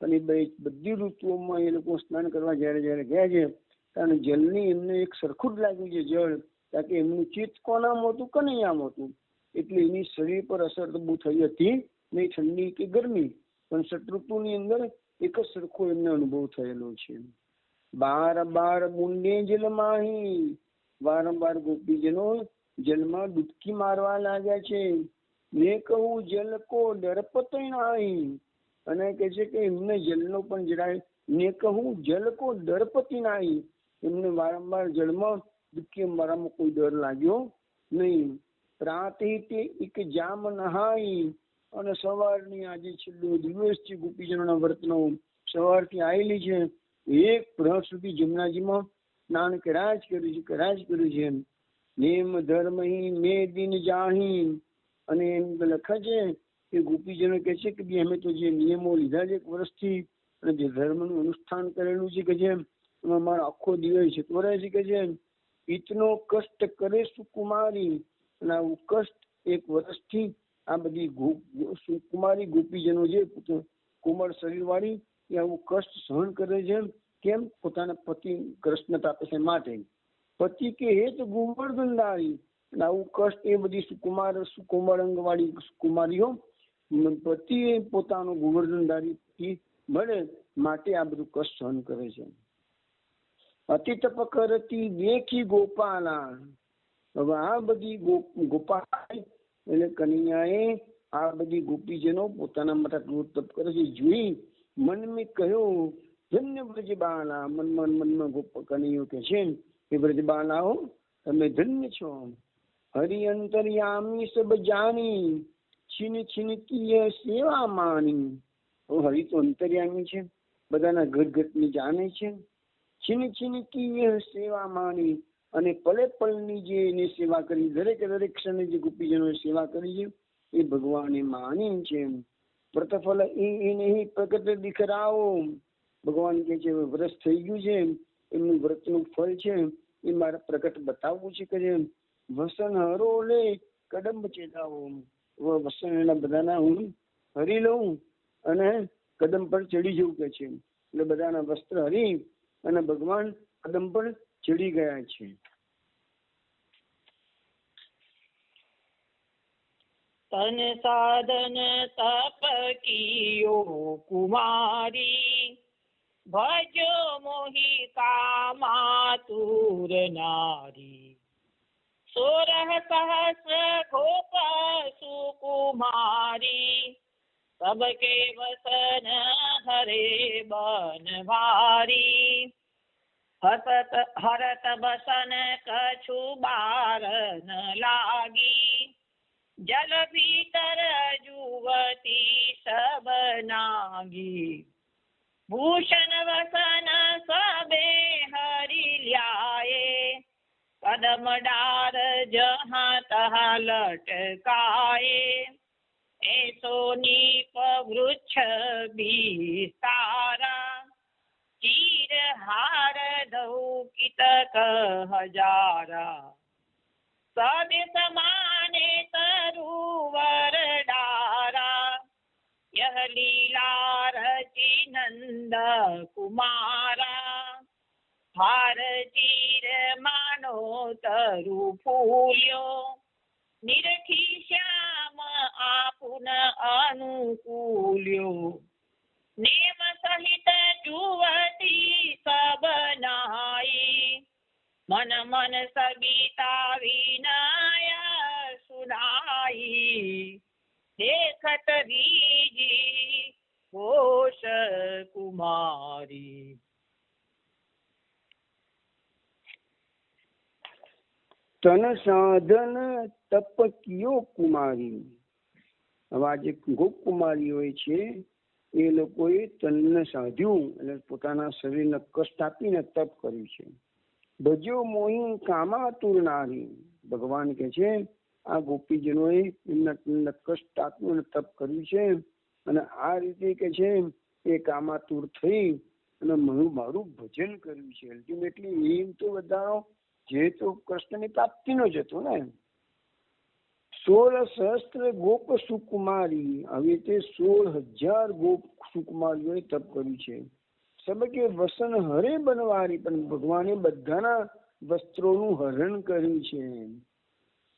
અને બધી ઋતુઓમાં એ લોકો સ્નાન કરવા જયારે ગયા છે કારણ જલની એમને એક સરખું જ લાગ્યું છે જળ, કારણ કે એમનું ચિત્ત કોનામાં હતું કનૈયામાં હતું, એટલે એની શરીર પર અસર તો બહુ થઈ હતી નહીં, ઠંડી કે ગરમી, પણ શત્રુની અંદર એક જ સરખો એમને અનુભવ થયેલો છે. બાર બાર બુંદે જલમાહી, વારંવાર ગોપીજનો જલમાં ડૂબકી મારવા લાગ્યા છે. મેં કહું જલ કો ડરપત નહીં, અને કે છે કે એમને જલનો પણ જરાય, મેં કહું જલ કો ડરપતિ નહીં, એમને વારંવાર જળમાં ડૂબકી મારવામાં કોઈ ડર લાગ્યો નહીં. પ્રાતે તે એક જામ નહાઈ, અને સવારની આજે છેલ્લો દિવસ છે ગોપીજનોના વ્રતનો, સવારથી આવેલી છે, એક પ્રહર સુધી જમનાજીમાં સ્નાન કર્યા જ કર્યું છે. નેમ ધર્મ મે દિન જાહી, અને એમ લખે છે કે ગોપીજનો કહે છે કે અમે તો જે નિયમો લીધા છે એક વર્ષથી અને જે ધર્મનું અનુષ્ઠાન કરેલું છે કે છે એમાં મારો આખો દિવસ જતો રહે છે કે છે. ઈતનો કષ્ટ કરે સુકુમારી, અને આવું કષ્ટ એક વર્ષથી આ બધી સુકુમારી ગોપીજનો જે કોમળ શરીર વાળી એ આવું કષ્ટ સહન કરે છે. કેમ? પોતાના પતિ કૃષ્ણ તાપે છે માટે. પતિ કે હેત ગોવર્ધનદારી, અને આવું કષ્ટ એ બધી સુકુમાર અંગ વાળી કુમારીઓ પતિ પોતાનો ગોવર્ધનદારી મળે માટે આ બધું કષ્ટ સહન કરે છે. અતિ તપ કરતી દેખી ગોપાલા, હવે આ બધી ગોપાલ એટલે કનૈયાએ આ બધી ગોપીજનો પોતાના માટે તપ કરે છે જોઈ મન મેં કહ્યું ધન્ય બ્રજબાલા, મનમાં ગોપ કનૈયો કે છે કે બ્રજબાલાઓ તમે ધન્ય છો. હરિ અંતર્યામી સબ જાની, છીન છીન કી સેવા માની, હરિ તો અંતર્યામી છે, બધાના ઘટની જાણે છે. છીન છીન કી સેવા માની, અને પલે પલની જે એની સેવા કરી, દરેક ક્ષણે જે ગોપીજનોએ સેવા કરી છે એ ભગવાને માની છે. વ્રતફલ એ નહીં પ્રગટ દીખરાવો, ભગવાન કે છે વ્રત થઈ ગયું છે, એમનું વ્રતનું ફળ છે એ મારે પ્રગટ બતાવવું છે કે વસન હરો લે કદમ ચેતાવો, વસન એના બધાના હું હરી લઉં અને કદમ પર ચડી જવું કે છે. એટલે બધાના વસ્ત્ર હરી અને ભગવાન કદમ પર ચડી ગયા છે. તન સાધન તપ કિયો કુમારી, ભજો મોહી કામાતુર નારી. 16 સહસ્ર ગોપ સુકુમારી, सबके वसन हरे बन भारी. हरत बसन कछु बार न लागी, जल भीतर जुवती सब नागी. भूषण वसन सबे हरि ल्याए, कदम डार जहाँ तहाँ लटकाए. ऐसो नीप वृक्ष विस्तारा, चीर હાર દઉં કિતક હજારા સબે સમાને તરુવર ડારા यह लीला रची नंद कुमारा हार चीर मानो तरु फूल्यो निरखी श्याम आपुन अनुकूल्यो नेम सहित जुवती सब नाई मन मन सगीता विनय सुनाई देखत बीजी घोष कुमारी। તન સાધન તપ કિયો કુમારી. હવે આ જે ગોપ કુમારી હોય છે એ લોકોએ તનને સાધ્યું એટલે પોતાના શરીરને કષ્ટ આપીને તપ કર્યું છે. ભજ્યો મોહી કામાતુર નારી. ભગવાન કે છે આ ગોપીજનોએ એમના કષ્ટ આપ્યું અને તપ કર્યું છે અને આ રીતે કે છે એ કામાતુર થઈ અને મારું ભજન કર્યું છે. અલ્ટિમેટલી એમ તો બધાનો જે તો કૃષ્ણની પ્રાપ્તિનો જ હતો ને. 16 સહસ્ત્ર ગોપ સુકુમારી. હવે તે 16,000 ગોપ સુકુમારીઓએ તપ કર્યું છે. સબકે વસન હરે બનવારી. પણ ભગવાને બધાના વસ્ત્રોનું હરણ કર્યું છે.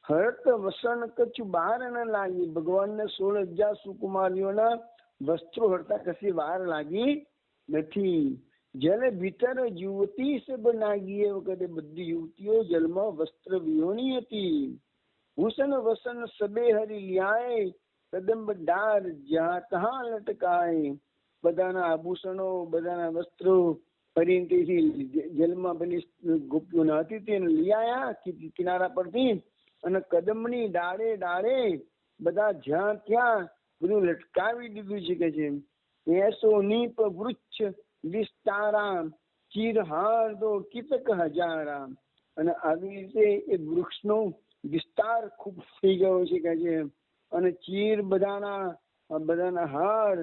હરત વસન કચ્છ બહાર ન લાગી. ભગવાનને 16,000 સુકુમારીઓના વસ્ત્રો હરતા કશી વાર લાગી નથી. જલે ભીતર યુવતી સબ નાગી. એ વખતે બધી યુવતીઓ જલમાં વસ્ત્ર વિહોણી હતી. ભૂષણ વસન સબે હરી લ્યાય કદંબ ડાર જ્યાં તહાં લટકાય. બધાના આભૂષણો બધાના વસ્ત્રો ફરીથી જલમાં પેલી ગોપીઓ હતી તેને લઈ આયા કિનારા પરથી અને કદમની ડાળે ડાળે બધા જ્યાં ત્યાં બધું લટકાવી દીધું છે કે છે. એસો નીપ વૃક્ષ વિસ્તારા ચીરહાર દો કિતક હજારા. અને આવી રીતે એ વૃક્ષનો વિસ્તાર ખૂબ થઈ ગયો છે કે છે. અને ચીર બધાના હાર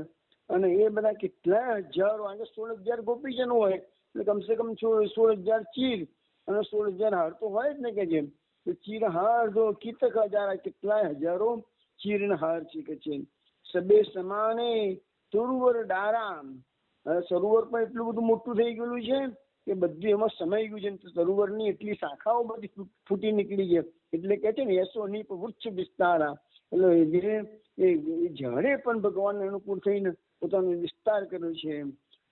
અને એ બધા કેટલા હજારો. આજે 16,000 ગોપીજનો હોય એટલે કમસે કમ 16,000 ચીર અને 16,000 હાર તો હોય જ ને કે છે. ચીર હાર દો કિતક હજારા. કેટલાય હજારો ચીર હાર છે કે છે. સબે સમાને તરુવર ડારા. સરોવર પણ એટલું બધું મોટું થઈ ગયેલું છે કે બધું એમાં સમાઈ ગયું છે. સરોવરની એટલી શાખાઓ બધી ફૂટી નીકળી છે. એટલે કે છે ને એસો નીપ વૃક્ષ વિસ્તારા. એટલે જાણે પણ ભગવાનને અનુકૂળ થઈને પોતાનો વિસ્તાર કર્યો છે.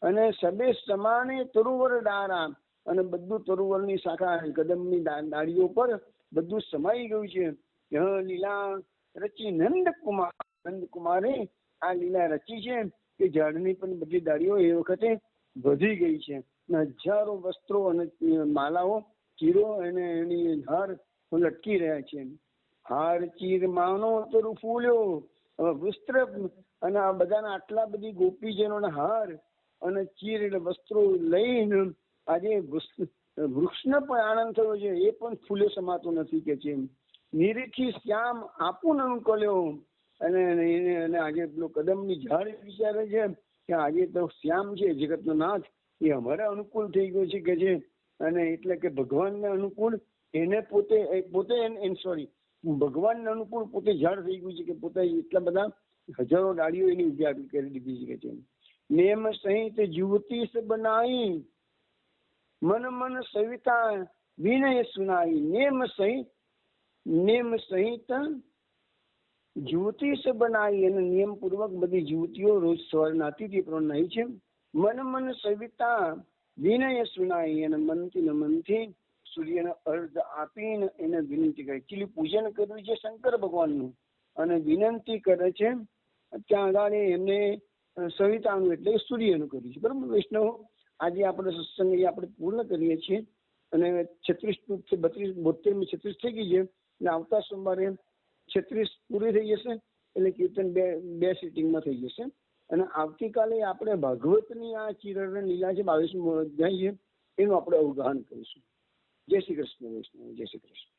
અને સબે સમાને તરુવર ડારા. અને બધું તરુવરની શાખા કદમની ડાળીઓ પર બધું સમાઈ ગયું છે. લીલા રચી નંદકુમાર. નંદકુમારે આ લીલા રચી છે કે ઝાડની પણ બધી ડાળીઓ એ વખતે વધી ગઈ છે. હજારો વસ્ત્રો અને માલાઓ ચીરો અને એની હાર લટકી રહ્યા છે. હાર ચીર માનો તરુ ફૂલ્યો. હવે વસ્ત્ર અને આ બધાના આટલા બધી ગોપીજનોના હાર અને ચીર એટલે વસ્ત્રો લઈને આજે વૃક્ષને પણ આનંદ થયો છે. એ પણ ફૂલે સમાતો નથી કે છે. નિરીખી શ્યામ આપું અનુકલ્યો. અને આજે પેલો કદમની ઝાડ વિચારે છે કે આજે તો શ્યામ છે જગતનો નાથ એ અમારે અનુકૂળ થઈ ગયો છે કે છે. અને એટલે કે ભગવાનને અનુકૂળ એને પોતે ભગવાનને અનુકૂળ પોતે ઝાડ થઈ ગયું છે કે પોતે એટલા બધા હજારો ડાળીઓ એની ઉજાગર કરી દીધી છે કે છે. નેમ સહિત યુવતી સ બનાઈ મન મન સવિતા વિનય સુનાઈ. નેમ સહિત યુવતી સ બનાઈ. અને નિયમ પૂર્વક બધી યુવતીઓ રોજ સવારે નાતી હતી પણ નહીં છે. મન સવિતા વિનય સુનાઈ. અને મનથી સૂર્યને અર્ધ આપીને એને વિનંતી કરે. એકચ્યુઅલી પૂજન કર્યું છે શંકર ભગવાનનું અને વિનંતી કરે છે ત્યાં આગળ એમને સવિતાનું એટલે સૂર્યનું કર્યું છે. બરાબર વૈષ્ણવ, આજે આપણે સત્સંગ આપણે પૂર્ણ કરીએ છીએ અને 36 32 36 થઈ ગઈ છે. એટલે આવતા સોમવારે 36 પૂરી થઈ જશે એટલે કીર્તન બે સિટિંગમાં થઈ જશે. અને આવતીકાલે આપણે ભાગવતની આ ચિરણ લીલા છે 22મો અધ્યાય છે એનું આપણે અવગાહન કરીશું. જય શ્રી કૃષ્ણ વૈષ્ણવ. જય શ્રી કૃષ્ણ.